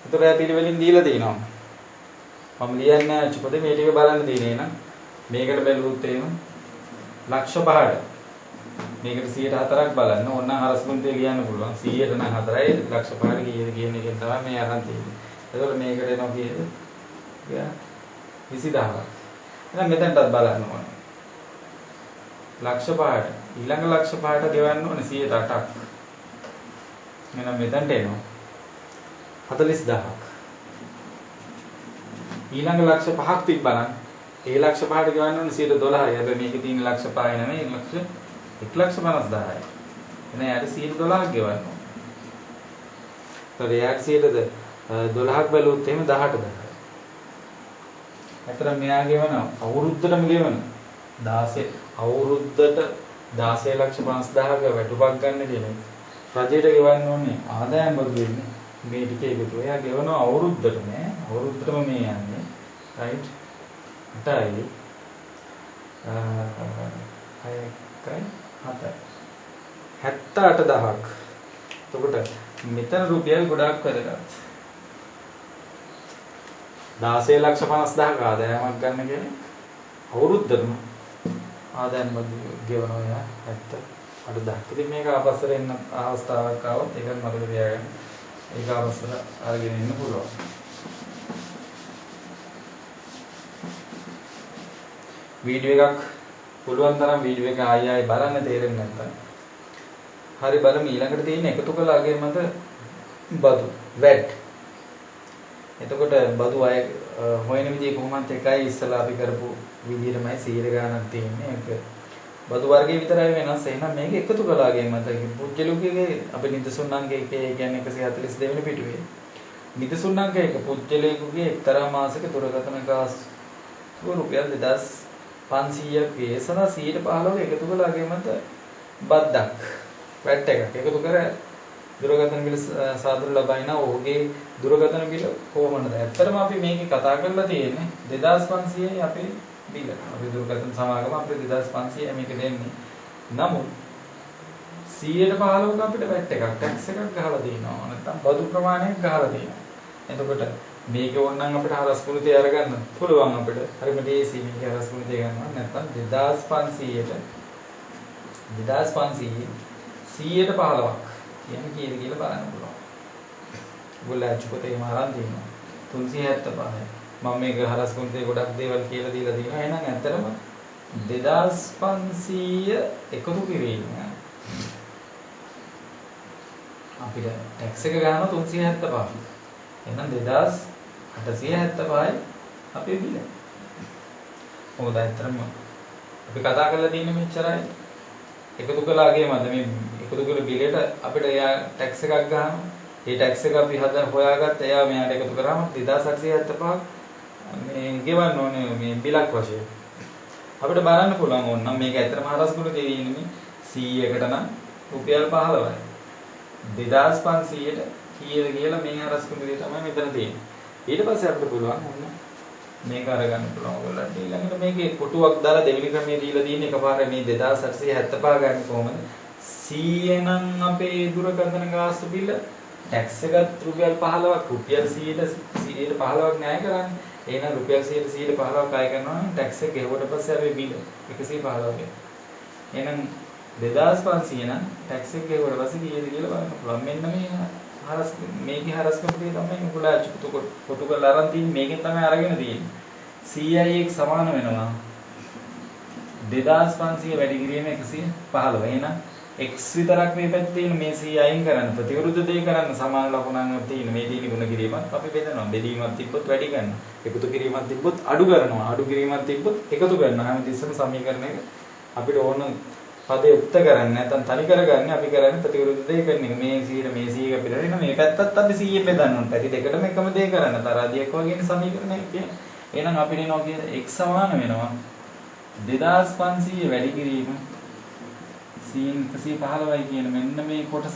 එතකොට පිළිවෙලින් දීලා තිනවා. මම ලියන්නේ චුපදේ මේ ටික බලන්න තියෙනේ නේද? මේකට බැලුවොත් එහෙම ලක්ෂ 5ට මේකට 104ක් බලන්න. ඕන නම් හරස්මුන්තේ ලියන්න පුළුවන්. 100ට නම් 4යි ලක්ෂ 5ට කීයද කියන එකෙන් තමයි මේ අරන් තියෙන්නේ. එතකොට මේකට එනවා කීයද? 20000ක්. එහෙනම් මෙතනටත් බලන්න ඕනේ. ලක්ෂ 5ට ඊළඟ ලක්ෂ 5ට ගෙවන්න ඕනේ 108ක්. එහෙනම් මෙතනට එනවා 40000ක්. ඊළඟ ලක්ෂ 5ක් තිබ්බනම් ඒ ලක්ෂ 5ට ගෙවන්න ඕනේ 112යි. හැබැයි මේකේ තියෙන ලක්ෂ 5යි නෙමෙයි 1,50,000යි. එහෙනම් යාට 112ක් ගෙවන්න ඕනේ. ඒතකොට යාට 112ක් බැලුවොත් එහෙම 18,000යි. අතර මෙයා ගෙවන අවුරුද්දටම ගෙවන 16 අවුරුද්දට 16,50,000ක වැටුපක් ගන්න කියන රජයට ගෙවන්න ඕනේ ආදායම් බදු වෙන්නේ මේ ටික එකතු. එයා ගෙවන අවුරුද්දට නෑ අවුරුද්දටම මේ යන්නේ රයිට් 8යි 78,000ක්. එතකොට මෙතන රුපියල් ගොඩක් වැදගත්. 16,50,000ක ආදායමක් ගන්න කියන්නේ අවුරුද්දටම ආදායම් බදු ගෙවනවා යා 78,000. ඉතින් මේක ආපස්සට එන්න අවස්ථාවක් ආවොත් ඒක මතක තියාගන්න. ඒක අවස්ථර අරගෙන ඉන්න පුළුවන්. වීඩියෝ එකක් පුළුවන් තරම් වීඩියෝ එක ආයෙ ආයෙ බලන්න තේරෙන්නේ නැත්නම් හරි බලමු ඊළඟට තියෙන එකතු කළාගේ මත බදු වැට්. එතකොට බදු අය හොයන විදිහ කොහොමද එකයි ඉස්සලා අපි කරපු විදිහටමයි 100 ගණනක් තියෙන්නේ. ඒක බදු වර්ගයේ විතරයි වෙනස්. එහෙනම් මේක එකතු කළාගේ මත පුජ්‍යලුකයේ අපි නිදසුන්නන්ගේ එකේ කියන්නේ 142 වෙනි පිටුවේ. නිදසුන්නන්ක එක පුජ්‍යලේකුගේ එක්තරා මාසයක දුරකථන ගාස්තුව රුපියල් 2,500ක් ගේ සඳහා 115ක එකතු කළාගේ මත බද්දක් වැට් එකක් එකතු කර දුරකථන බිල සාදු ලබයින ඔහුගේ දුරකථන බිල කොහොමද? ඇත්තටම අපි මේකේ කතා කරලා තියෙන්නේ 2,500යි අපේ බිල. අපි දුරකථන සමාගම අපිට 2,500යි මේක දෙන්නේ. නමුත් 115ක අපිට වැට් එකක් ටැක්ස් එකක් ගහලා දෙනවා. නැත්නම් බදු ප්‍රමාණයක් ගහලා දෙනවා. එතකොට මේක ඕනනම් අපිට හරස් කුණුතේ අරගන්න පුළුවන් අපිට. හරිම ලේසි මේක හරස් කුණුතේ ගන්නවා. නැත්නම් 2500ට 2500 100ට 15ක් කියන්නේ කීයද කියලා බලන්න පුළුවන්. ඔයගොල්ලෝ අච්චුපතේ මාරන් තියෙනවා. 375යි. මම මේක හරස් කුණුතේ ගොඩක් දේවල් කියලා දීලා තියෙනවා. එහෙනම් ඇත්තටම 2500 එකතු කිරීම අපිට ටැක්ස් එක ගන්නවා 375. එහෙනම් 2875යි අපේ බිල. මොකද ඇත්තටම අපි කතා කරලා තියෙන්නේ මෙච්චරයි. එකතු කළාගේ මත මේ එකතු කළ බිලෙට අපිට එයා ටැක්ස් එකක් ගන්නවා. ඒ ටැක්ස් එක අපි හොයාගත්ත එයා මෙයාට එකතු කරාම 2875ක් මේ ගෙවන්න ඕනේ මේ බිලක් වශයෙන්. අපිට බලන්න පුළුවන් ඕනනම් මේක ඇත්තටම හරස් කුණු තියෙන්නේ 100කට නම් රුපියල් 15යි. 2500ට කීයද කියලා මේ හරස් කුණු දෙය තමයි මෙතන තියෙන්නේ. ඊට පස්සේ අපිට පුළුවන් ඕන මේක අරගන්න පුළුවන් ඔයගොල්ලන්ට. ඊළඟට මේකේ කොටුවක් දාලා දෙවෙනි ක්‍රමයේ දීලා තියෙන්නේ එකපාරට මේ 2875 ගන්න කොහමද? 100 නම් අපේ දුරකථන ගාස්තු බිල ටැක්ස් එකත් රුපියල් 15ක් රුපියල් 100ට 15ක් ණය කරන්නේ. එහෙනම් රුපියල් 100ට 15ක් අය කරනවා නම් ටැක්ස් එක ගෙවුවට පස්සේ අපේ බිල 115ක්. එහෙනම් 2500 නම් ටැක්ස් එක ගෙවුවට පස්සේ කීයද කියලා බලන්න පුළුවන්. මෙන්න මේ හරස් මේකේ හරස් කම්පිටේ තමයි උගලා අච්චුතු කොටු කරලා අරන් තියෙන්නේ. මේකෙන් තමයි අරගෙන තියෙන්නේ. 100යි එක සමාන වෙනවා 2500 වැඩි කිරීම 115. එහෙනම් x විතරක් මේ පැත්තේ තියෙන මේ 100 අයින් කරන්න ප්‍රතිවිරුද්ධ දෙය කරන්න සමාන ලකුණක් තියෙන මේ දීනි ගුණ කිරීමත් අපි බෙදනවා. බෙදීමක් තිබ්බොත් වැඩි කරනවා. එකතු කිරීමක් තිබ්බොත් අඩු කරනවා. අඩු කිරීමක් තිබ්බොත් එකතු කරනවා. හැමතිස්සෙම සමීකරණයක අපිට ඕන පදේ උක්ත කරන්නේ නැත්නම් තනි කරගන්නේ අපි කරන්නේ ප්‍රතිවිරුද්ධ දෙය කරන එක. මේ 100 මේ 100 අපිට වෙන මේ පැත්තත් අපි 100 බෙදන්න ඕන. පැති දෙකටම එකම දේ කරන්න. තරාදියක් වගේ සමීකරණයක් කියන්නේ. එහෙනම් අපිට එනවා කියන්නේ x සමාන වෙනවා 2500 වැඩි කිරීම 115යි කියන මෙන්න මේ කොටස.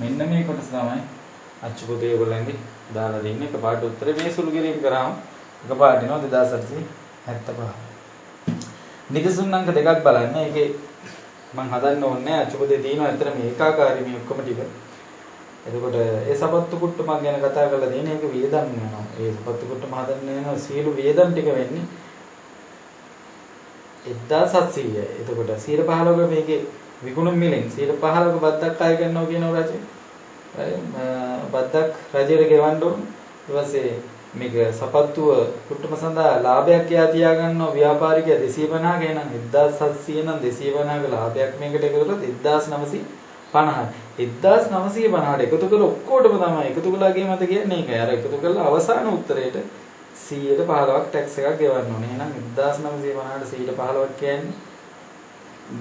මෙන්න මේ කොටස තමයි අච්චු පොතේ ඔයගොල්ලන්ගේ දාලා දෙන්නේ. එකපාරට උත්තරේ මේ සුළු කිරීම කරාම එකපාරට එනවා 2875. නිදසුන් අංක දෙකක් බලන්න. ඒකේ මම හදන්න ඕනේ අච්චු පොතේ තියෙනවා අතර මේ ඒකාකාරී මේ ඔක්කොම ටික. එතකොට ඒ සපත්තු කුට්ටු මම ගැන කතා කරලා තියෙන එක වියදම් වෙනවා. ඒ සපත්තු කුට්ටුම හදන්න වෙනවා සියලු වියදම් ටික වෙන්නේ 1700යි. එතකොට 115ක මේකේ විකුණුම් මිලෙන් 115ක බද්දක් ආය ගන්නවා කියනවා රජය. හරි බද්දක් රජයට ගෙවන්න ඕන. ඊට පස්සේ මේක සපත්තුව කුට්ටුම සඳහා ලාභයක් යා තියා ගන්නවා ව්‍යාපාරිකයා 250ක එනනම් 1700 නම් 250ක ලාභයක් මේකට එකතු කරලා 1950. 1950ට එකතු කරලා ඔක්කොටම තමයි එකතු කළාගේ මත කියන්නේ ඒකයි. අර එකතු කරලා අවසාන උත්තරේට 100ට 15ක් ටැක්ස් එකක් ගෙවන්න ඕනේ. එහෙනම් 1950ට 100ට 15ක් කියන්නේ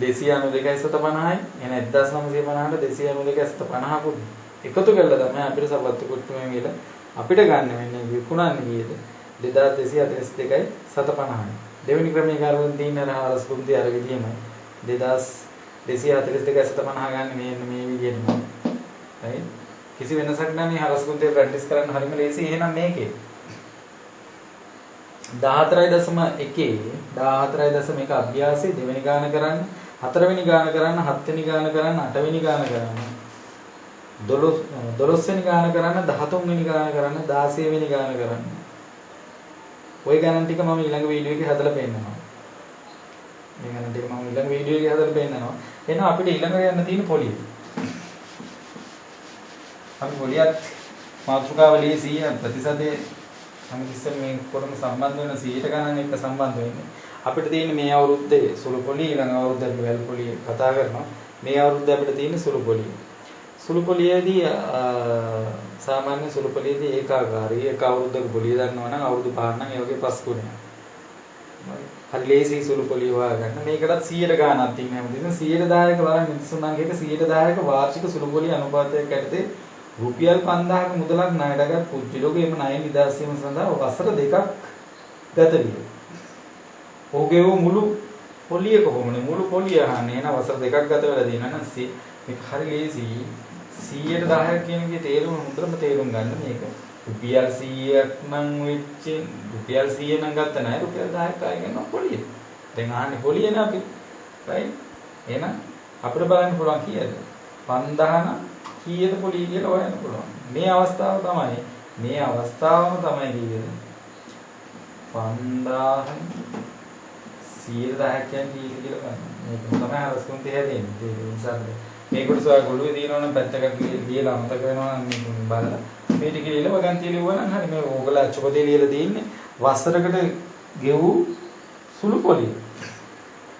292.50යි. එහෙනම් 1950ට 292.50කුත් එකතු කරලා තමයි අපිට සපත්තු කුට්ටුමේ මිල අපිට ගන්න වෙන්නේ. විකුණන්නේ කීයද? 2242.50යි. දෙවෙනි ක්‍රමයේ කාර්යයෙන් තියෙන අර හරස් කුම්ති අර විදියමයි. 2242.50 ගන්න මේ විදියටම. right? කිසි වෙනසක් නැහැ මේ හරස් කුම්තිය ප්‍රැක්ටිස් කරන්න හරිම ලේසි. එහෙනම් මේකේ 14.1 අභ්‍යාසයේ දෙවෙනි ගාන කරන්න, හතරවෙනි ගාන කරන්න, හත්වෙනි ගාන කරන්න, අටවෙනි ගාන කරන්න, 12 වෙනි ගාන කරන්න, 13 වෙනි ගාන කරන්න, 16 වෙනි ගාන කරන්න. ওই ගණන් ටික මම ඊළඟ වීඩියෝ එකේ හදලා පෙන්නනවා. මේ ගණන් ටික මම ඊළඟ වීඩියෝ එකේ හදලා පෙන්නනවා. එහෙනම් අපිට ඊළඟට යන්න තියෙන පොලිය. අපි පොලියත් මාතෘකාවලියේ 100 ප්‍රතිශතයේ හැමතිස්සෙම මේ කොටම සම්බන්ධ වෙන 100ට ගණන් එක්ක සම්බන්ධ වෙන්නේ. අපිට තියෙන්නේ මේ අවුරුද්දේ සුළු පොලිය ඊළඟ අවුරුද්දේ වැල් පොලිය කතා කරනවා. මේ අවුරුද්දේ අපිට තියෙන්නේ සුළු පොලිය. සුළු පොලියේදී සාමාන්‍ය සුළු පොලියේදී ඒකාකාරී එක අවුරුද්දක පොලිය දන්නවා නම් අවුරුදු 5ක් නම් ඒ වගේ 5 ගුණයක්. හරි ලේසි සුළු පොලිය හොයාගන්න. මේකටත් 100ට ගාණක් තියෙන හැමදේම 110ක බලන්න මිනිස්සුන්ගේ 110ක වාර්ෂික සුළු පොලිය අනුපාතයක් ඇත්තේ රුපියල් 5000ක මුදලක් ණයටගත් පුජ්‍යලෝක එම ණය නිදහස් වීම සඳහා වසර 2ක් ගත විය. ඔහුගේ මුළු පොලිය කොහොමද? මුළු පොලිය අහන්නේ එහෙනම් වසර 2ක් ගත වෙලා තියෙනවා නම් මේක හරි ලේසි 100ට 10ක් කියන එකේ තේරුම හොඳටම තේරුම් ගන්න මේක. රුපියල් 100ක් නම් වෙච්ච රුපියල් 100 නම් ගත්ත නැහැ රුපියල් 10ක් ආයෙ ගන්නවා පොලිය. දැන් අහන්නේ පොලියනේ අපි. right? එහෙනම් අපිට බලන්න පුළුවන් කීයද? 5000 නම් කීයද පොලිය කියලා හොයන්න පුළුවන්. මේ අවස්ථාව තමයි මේ අවස්ථාවම තමයි කියන්නේ 5000 110ක් කියන්නේ කියලා ගන්න. මේක තමයි හරස්කුන්ට හැදෙන්නේ. ඒ නිසා මේකට සොයා ගොළුවේ දිනවනම් පැත්තකට ලියලා අමතක වෙනවා නම් මේක බලලා මේ ටික ලියලා වගන් තියලා ඉවර නම් හරි මේ ඕගලා අච්චපතේ ලියලා තියෙන්නේ වසරකට ගෙවූ සුළු පොලිය.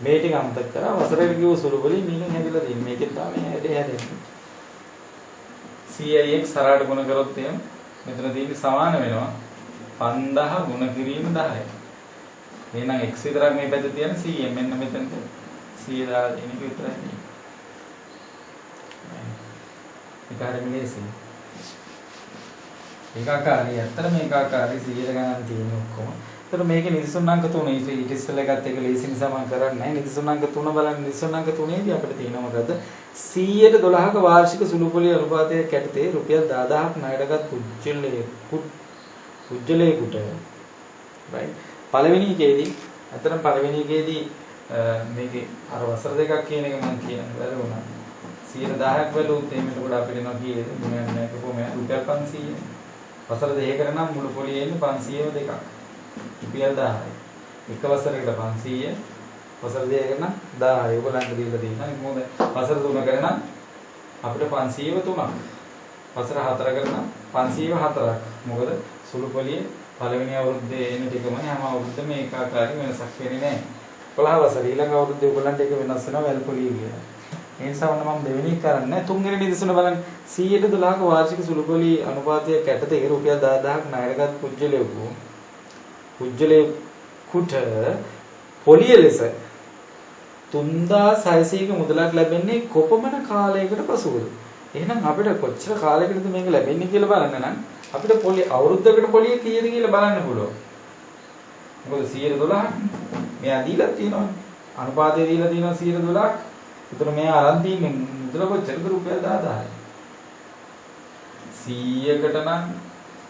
මේ ටික අමතක කරා වසරකට ගෙවූ සුළු පොලිය මේකෙන් හැදිලා තියෙන්නේ. මේකෙන් තමයි හැදේ හැදෙන්නේ. CIX සරාට ගුණ කරොත් එහෙම මෙතන තියෙන්නේ සමාන වෙනවා 5000 ගුණ කිරීම 10යි. එහෙනම් x විතරක් මේ පැත්තේ තියෙන 100 මෙන්න මෙතනට 100 දාලා දෙන එක විතරයි. ඒක හරියම ලේසි. ඒකාකාරී ඇත්තට මේකාකාරී 100 ගණන් තියෙන ඔක්කොම. ඒතර මේකේ නිදසුන් අංක 3 ඊට ඉස්සෙල්ලා එකත් එක ලේසි නිසා මම කරන්නේ නැහැ. නිදසුන් අංක 3 බලන්න නිදසුන් අංක 3 දී අපිට තියෙනවා මොකද 100ට 12ක වාර්ෂික සුළුපොලිය අනුපාතයක් යටතේ රුපියල් 10000ක් ණයටගත් පුජ්‍යලයකට right පළවෙනි එකේදී අතරම පළවෙනි එකේදී මේකේ අර වසර දෙකක් කියන එක මම කියන්න බැරි වුණා 110ක් වැළුත් එහෙම එතකොට අපිට එනවා කීයද මම මේකකෝ මම රුපියල් 500 වසර දෙකකට නම් මුළු පොලියේ ඉන්නේ 500ව දෙකක් රුපියල් 1000යි එක වසරයකට 500 වසර දෙකකට නම් 1000යි ඔයගොල්ලන්ට දීලා තියෙනවා ඒක මොකද වසර තුනකට නම් අපිට 500ව තුනක් වසර හතරකට නම් 500ව හතරක් මොකද සුළු පොලියේ පළවෙනි අවුරුද්දේ එන ටිකමනේ හැම අවුරුද්දම ඒකාකාරී වෙනසක් වෙන්නේ නැහැ 11 වසර ඊළඟ අවුරුද්දේ ඔයගොල්ලන්ට ඒක වෙනස් වෙනවා වැල් පොලිය කියලා ඒ නිසා මම දෙවෙනි කරන්නේ තුන්වෙනි නිදසුන බලන්න 100ට 12ක වාර්ෂික සුළු පොලිය අනුපාතයක් යටතේ රුපියල් 10000ක් ණයටගත් පුජ්‍යලයකුට පොලිය ලෙස 3600ක මුදලක් ලැබෙන්නේ කොපමණ කාලයකට පසුවද? එහෙනම් අපිට කොච්චර කාලයකටද මේක ලැබෙන්නේ කියලා බලන්න නම් අපිට පොලිය අවුරුද්දකට පොලිය කීයද කියලා බලන්න පුළුවන්. මොකද 112ක් මෙයා දීලා තියෙනවා. අනුපාතය දීලා තියෙනවා 112ක්. ඒතර මෙයා අරන් තින්නේ මුදල කොච්චරද රුපියල් 10000යි. 100කට නම්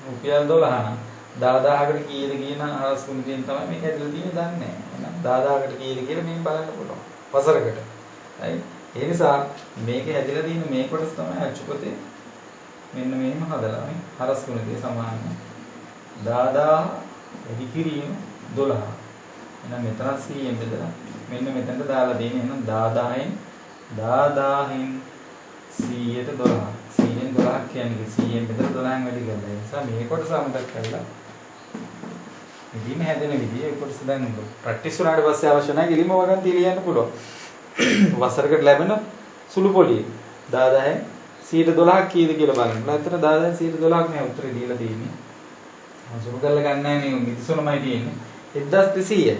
රුපියල් 12 නම් 10000කට කීයද කියන අරස් කුණියෙන් තමයි මේක ඇදලා තියෙන්නේ දන්නේ නැහැ. එහෙනම් 10000කට කීයද කියලා මේක බලන්න පුළුවන්. වසරකට. හරි. ඒ නිසා මේක හැදිලා තියෙන මේ කොටස තමයි අච්චුපතේ මෙන්න මෙහෙම හදලා මේ හරස් කුණියේ සමාන 10000 වැඩි කිරීම 12. එහෙනම් මෙතන 100ෙන් බෙදලා මෙන්න මෙතනට දාලා දෙන්නේ එහෙනම් 10000න් 100ට 12. 100ෙන් 12ක් කියන්නේ 100ෙන් බෙදලා 12න් වැඩි කරලා. ඒ නිසා මේ කොටස අමතක කරලා ඉදීම හැදෙන විදිය ඒ කොටස දැන් ප්‍රැක්ටිස් වුණාට පස්සේ අවශ්‍ය නැහැ ඉලිම වගන් තියලියන්න පුළුවන්. වසරකට ලැබෙන සුළු පොලිය 10000න් 112ක් කීයද කියලා බලන්න. ඇත්තට 10000න් 112ක් නේ උත්තරේ දීලා තියෙන්නේ. මම සුළු කරලා ගන්න නැහැ නේ මිදිසොනමයි තියෙන්නේ. 1200.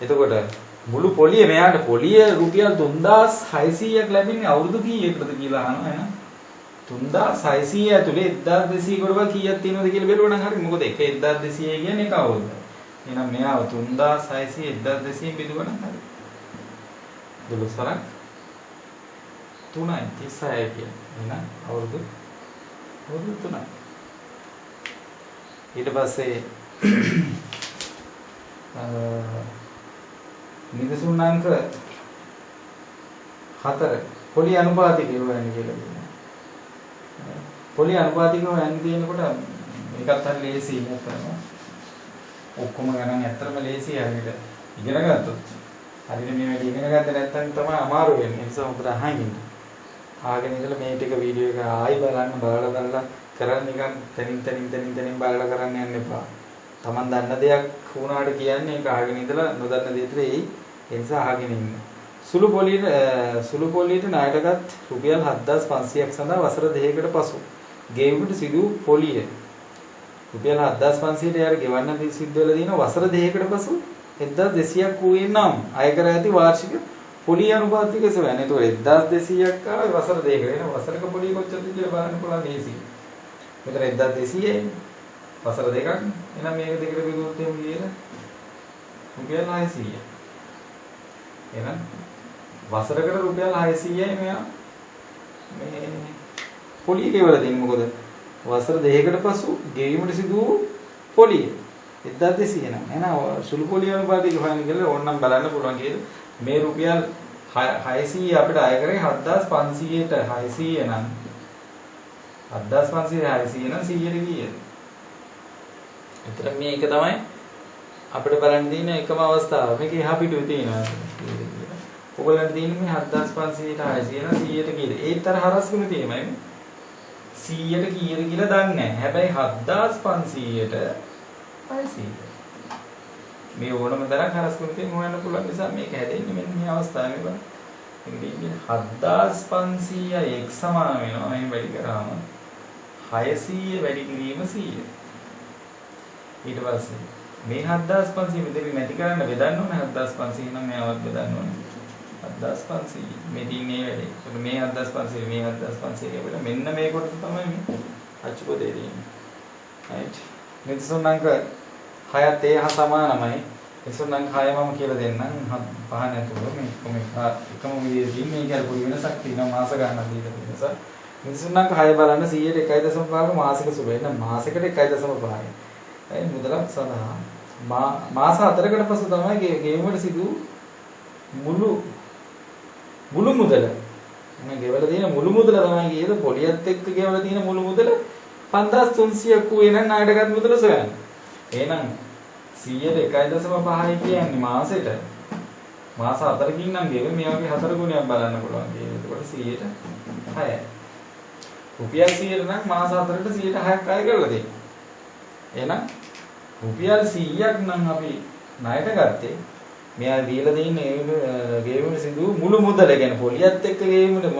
එතකොට මුළු පොලිය මෙයාට පොලිය රුපියල් 3600ක් ලැබෙන්නේ අවුරුදු කීයකටද කියලා අහනවා එහෙනම් 3600 ඇතුලේ 1200 කොට කීයක් තියෙනවද කියලා බලුවා නම් හරි මොකද එක 1200 කියන්නේ එක අවුරුද්ද. එහෙනම් මෙයාව 3600 1200 බෙදුවා නම් හරි 12 වරක් 3යි 36 කියන්නේ. එහෙනම් අවුරුදු 3යි. ඊට පස්සේ නිදසුන් අංක 4 පොලි අනුපාතිකය හොයන්න කියලා කියනවා. පොලි අනුපාතිකය හොයන්න තියෙනකොට මේකත් හරි ලේසියි නේද? ඔක්කොම ගණන් ඇත්තටම ලේසියි හරියට ඉගෙන ගත්තොත්. හරියට මේ වැඩි ඉගෙන ගත්තේ නැත්නම් තමයි අමාරු වෙන්නේ. ඒ නිසා ඔබට අහන්න. ආගෙන ඉඳලා මේ ටික වීඩියෝ එක ආයි බලලා කරන්න නිකන් තනින් බලලා කරන්න යන්න එපා. Taman දන්න දෙයක් වුණාට කියන්නේ ඒක අහගෙන ඉඳලා නොදන්න දෙයට එයි. ඒ නිසා අහගෙන ඉන්න. සුළු පොලියට ණයටගත් රුපියල් 7500ක් සඳහා වසර 2කට පසු ගෙවීමට සිදු පොලිය රුපියල් 7500ට යාර ගෙවන්න සිද්ධ වෙලා තියෙන වසර 2කට පසු 1200ක් වූයේ නම් අය කර ඇති වාර්ෂික පොලිය අනුපාතික සොයන්න. ඒතකොට 1200ක් ආවේ වසර 2කට. එහෙනම් වසරක පොලිය කොච්චරද කියලා බලන්න පුළුවන් ලේසි. මෙතන 1200යි. වසර දෙකක්. එහෙනම් මේක දෙකට බෙදුවොත් එහෙම කියලා රුපියල් 600. එහෙනම් වසරකට රුපියල් 600යි මෙයා මේ පොලිය ගෙවලා දෙන්නේ. මොකද වසර දෙකකට පසු ගෙවීමට සිදු වූ පොලිය 1200 නම්. එහෙනම් සුළු පොලිය අනුපාතික හොයන්න කියලා ඕනනම් බලන්න පුළුවන් කියලා. මේ රුපියල් 600 අපිට අය කරේ 7500ට 600 නම් 7500 නම් 100ට කීයද? එතන මේක තමයි අපිට බලන්න තියෙන එකම අවස්ථාව. මේක එහා පිටුවේ තියෙනවා. ඔයගොල්ලන්ට තියෙන්නේ මේ 7500ට 600 නම් 100ට කීයද? ඒතර හරස්කම තියෙමයි. 100ට කීයද කියලා දන්නේ නැහැ. හැබැයි 7500ට 500. මේ ඕනම තරම් හරස්කම තියෙන හොයන්න පුළුවන් නිසා මේක හැදෙන්නේ මෙන්න මේ අවස්ථාවේ බලන්න. ඉතින් 7500 x සමාන වෙනවා මේ වැඩි කරාම 600 වැඩි කිරීම 100. ඊට පස්සේ මේ 7500 මෙතන නැති කරන්න බෙදන්න ඕනේ 7500 නම් මෙයාවත් බෙදන්න ඕනේ 7500 මේ දින්නේ වැඩි. ඒකට මේ 7500 මේ 7500 කියලා මෙන්න මේ කොටස තමයි මේ අච්චුපදේ තියෙන්නේ. right. මෙතසොන්නංක 6ත් ඒ හා සමානමයි. මෙතසොන්නංක 6 මම කියලා දෙන්නම්. පහ නැතුව මේ එකම විදිහේ තියෙන්නේ ඒක පොඩි වෙනසක් තියෙනවා මාස ගණනක් දීලා නිසා. මෙතසොන්නංක 6 බලන්න 100ට 1.5 මාසික සුබ වෙන මාසයකට 1.5යි. ඒ මුදලක් සඳහා මාස 4කට පසු තමයි ගෙවීමට සිදු මුළු මුදල මම ගෙවලා තියෙන මුළු මුදල තමයි කීයද පොලියත් එක්ක ගෙවලා තියෙන මුළු මුදල 5300ක් වුණේ නම් ණයටගත් මුදල සොයන්න. එහෙනම් 100ට 1.5යි කියන්නේ මාසෙට මාස 4කින් නම් ගෙවෙන්නේ මේ වගේ 4 ගුණයක් බලන්න පුළුවන්. ඒකට 100ට 6යි. රුපියල් 100ට නම් මාස 4ට 106ක් අය කරලා දෙන්න. එහෙනම් රුපියල් 100ක් නම් අපි ණයට ගත්තේ මෙයා දීලා තියෙන්නේ ගෙවීමේ සිදු මුළු මුදල ගැන පොලියත් එක්ක ගෙවීමේ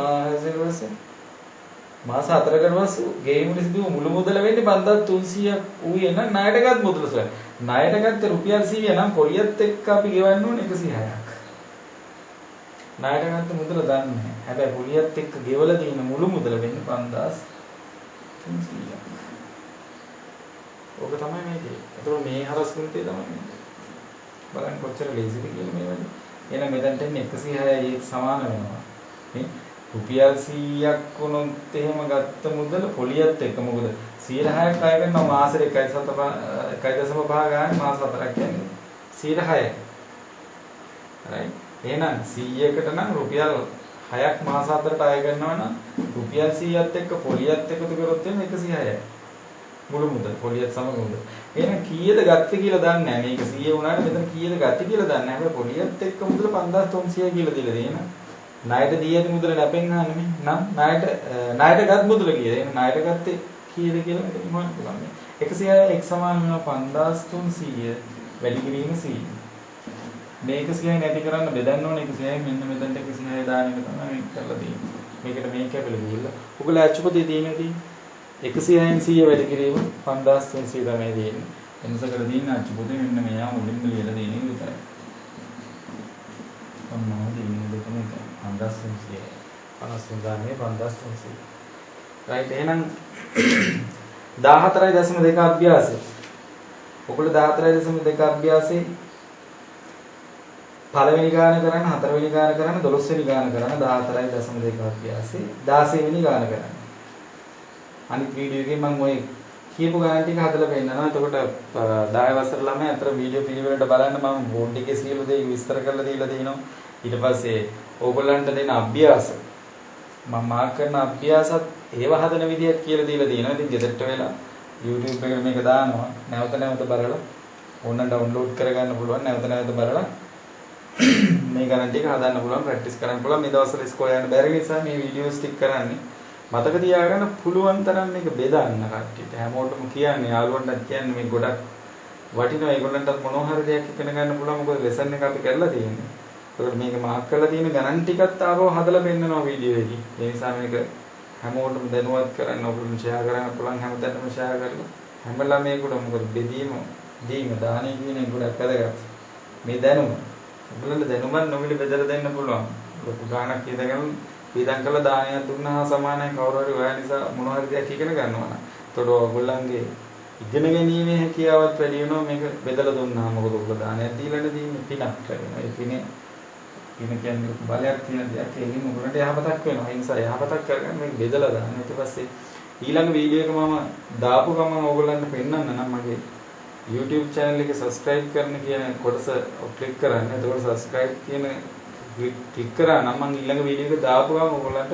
මාස 4කට පසු ගෙවීමේ සිදු මුළු මුදල වෙන්නේ 5300ක් ඌයේ නම් ණයටගත් මුදල සොයන්න. ණයට ගත්ත රුපියල් 100 නම් පොලියත් එක්ක අපි ගෙවන්න ඕනේ 106ක්. ණයට ගත්ත මුදල දන්නේ නැහැ. හැබැයි පොලියත් එක්ක ගෙවලා තියෙන මුළු මුදල වෙන්නේ 5300ක්. ඕක තමයි මේකේ. ඒතකොට මේ හරස්කුන්තේ තමයි මේක. බලන්න කොච්චර ලේසිද කියලා මේ වගේ. එහෙනම් මෙතනට එන්නේ 106යි ඒක සමාන වෙනවා. මේ රුපියල් 100ක් වුණොත් එහෙම ගත්ත මුදල පොලියත් එක්ක මොකද 106ක් අය කරනවා මාසෙට 1.5 ගානේ මාස 4ක් කියන්නේ 106යි. right. එහෙනම් 100කට නම් රුපියල් 6ක් මාස 4ට අය කරනවා නම් රුපියල් 100ත් එක්ක පොලියත් එකතු කරොත් එන්නේ 106යි. මුළු මුදල පොලියත් සමග මුදල. එහෙනම් කීයද ගත්තේ කියලා දන්නේ නැහැ. මේක 100 වුණාට මෙතන කීයද ගත්තේ කියලා දන්නේ නැහැ. හැබැයි පොලියත් එක්ක මුදල 5300 කියලා දීලා තියෙනවා. ණයට දී ඇති මුදල ලැබෙන්නේ නැහැ නේ. නම් ණයට ගත් මුදල කීයද? එහෙනම් ණයට ගත්තේ කීයද කියලා මෙතන හොයන්න පුළුවන්. 106 x සමාන වෙනවා 5300 වැඩි කිරීම 100. මේ 106 නැති කරන්න බෙදන්න ඕනේ 106 මෙන්න මෙතනට 106 දාන එක තමයි මේක කරලා තියෙන්නේ. මේකට මේක කැපිලා ගිහිල්ලා. ඔයගොල්ලෝ අච්චුපතේ තියෙනදී 100න් 100 වැඩි කිරීම 5300 තමයි දෙන්නේ. එනිසා දින අච්චුපතේ මෙන්න මෙයා මුලින්ම ලියලා දෙන්නේ විතරයි. ඔන්න දෙන්නේ දෙකම 5300. 53 5300. right එහෙනම් 14.2 අභ්‍යාසය. ඔයගොල්ලෝ 14.2 අභ්‍යාසයේ පළවෙනි ගාන කරන්න, හතරවෙනි ගාන කරන්න, 12වෙනි ගාන කරන්න 14.2 අභ්‍යාසයේ 16වෙනි ගාන කරන්න. අනිත් වීඩියෝ එකේ මම ඔය කියපු ගාන ටික හදලා පෙන්නනවා. එතකොට 10 වසර ළමයි අතර වීඩියෝ පිළිවෙලට බලන්න මම බෝඩ් එකේ සියලු දේ විස්තර කරලා දීලා තියෙනවා. ඊට පස්සේ ඕගොල්ලන්ට දෙන අභ්‍යාස මම මාක් කරන අභ්‍යාසත් ඒව හදන විදිහක් කියලා දීලා තියෙනවා. ඉතින් ගෙදරට වෙලා YouTube එකට මේක දානවා. නැවත නැවත බලලා ඕන ඩවුන්ලෝඩ් කරගන්න පුළුවන්. නැවත නැවත බලලා මේ ගණන් ටික හදන්න පුළුවන්, ප්‍රැක්ටිස් කරන්න පුළුවන්. මේ දවස්වල ඉස්කෝලේ යන්න බැරි නිසා මේ වීඩියෝස් ටික කරන්නේ. මතක තියාගන්න පුළුවන් තරම් මේක බෙදන්න කට්ටියට. හැමෝටම කියන්නේ යාළුවන්ටත් කියන්නේ මේ ගොඩක් වටිනවා. ඒගොල්ලන්ටත් මොනවා හරි දෙයක් ඉගෙන ගන්න පුළුවන්. මොකද ලෙසන් එක අපි කරලා තියෙන්නේ. ඒකට මේක මාක් කරලා තියෙන ගණන් ටිකත් ආවව හදලා පෙන්නනවා වීඩියෝ එකේ. ඒ නිසා මේක හැමෝටම දැනුවත් කරන්න ඕගොල්ලෝ ෂෙයා කරන්න පුළුවන්. හැමදාම ෂෙයා කරලා හැම ළමයෙකුටම මොකද බෙදීම දීම දානෙ කියන එක ගොඩක් වැදගත්. මේ දැනුම ඔයගොල්ලන්ට දැනුමක් නොමිලේ බෙදලා දෙන්න පුළුවන්. ලොකු ගාණක් ඉඳගෙන පීඩම් කළ දානයක් දුන්නා සමානයි කවුරු හරි ඔයා නිසා මොන හරි දෙයක් ඉගෙන ගන්නවා නම්. ඒතකොට ඔයගොල්ලන්ගේ ඉගෙන ගැනීමේ හැකියාවත් වැඩි වෙනවා මේක බෙදලා දුන්නා. මොකද ඔයගොල්ලෝ දානයක් දීලානේ දෙන්නේ පිනක් කරනවා. ඒ පින කියන්නේ බලයක් තියෙන දෙයක්. ඒකෙන් ඔයගොල්ලන්ට යහපතක් වෙනවා. ඒ නිසා යහපතක් කරගන්න මේක බෙදලා දාන්න. ඊට පස්සේ ඊළඟ වීඩියෝ එක මම දාපු ගමන් ඔයගොල්ලන්ට පෙන්නන්න නම් මගේ YouTube channel එකේ subscribe කරන කියන කොටස ක්ලික් කරන්න. එතකොට subscribe කියන ක්ලික් කරා නම් මම ඊළඟ වීඩියෝ එක දාපු ගමන් ඔයගොල්ලන්ට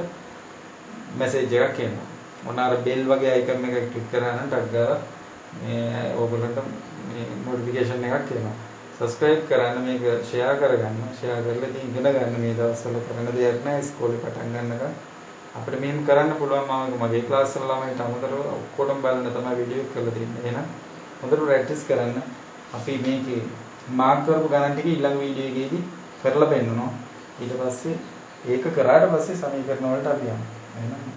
මැසේජ් එකක් එනවා. මොන අර බෙල් වගේ අයිකන් එකක් ක්ලික් කරා නම් ටක් ගාලා මේ ඕගොල්ලන්ට මේ නොටිෆිකේෂන් එකක් එනවා. සබ්ස්ක්‍රයිබ් කරන්න, මේක ෂෙයා කරගන්න. ෂෙයා කරලා ඉතින් ඉගෙන ගන්න. මේ දවස්වල කරන දෙයක් නෑ ඉස්කෝලේ පටන් ගන්නකම්. අපිට මෙහෙම කරන්න පුළුවන්. මගේ ක්ලාස් වල ළමයින්ට අමතරව ඔක්කොටම බලන්න තමයි වීඩියෝ කරලා තියෙන්නේ. එහෙනම් හොඳට ප්‍රැක්ටිස් කරන්න. අපි මේකේ මාර්ක් කරපු ගණන් ටික ඊළඟ වීඩියෝ එකේදී කරලා පෙන්නනවා. ඊට පස්සේ ඒක කරාට පස්සේ සමීකරණ වලට අපි යනවා. එහෙනම්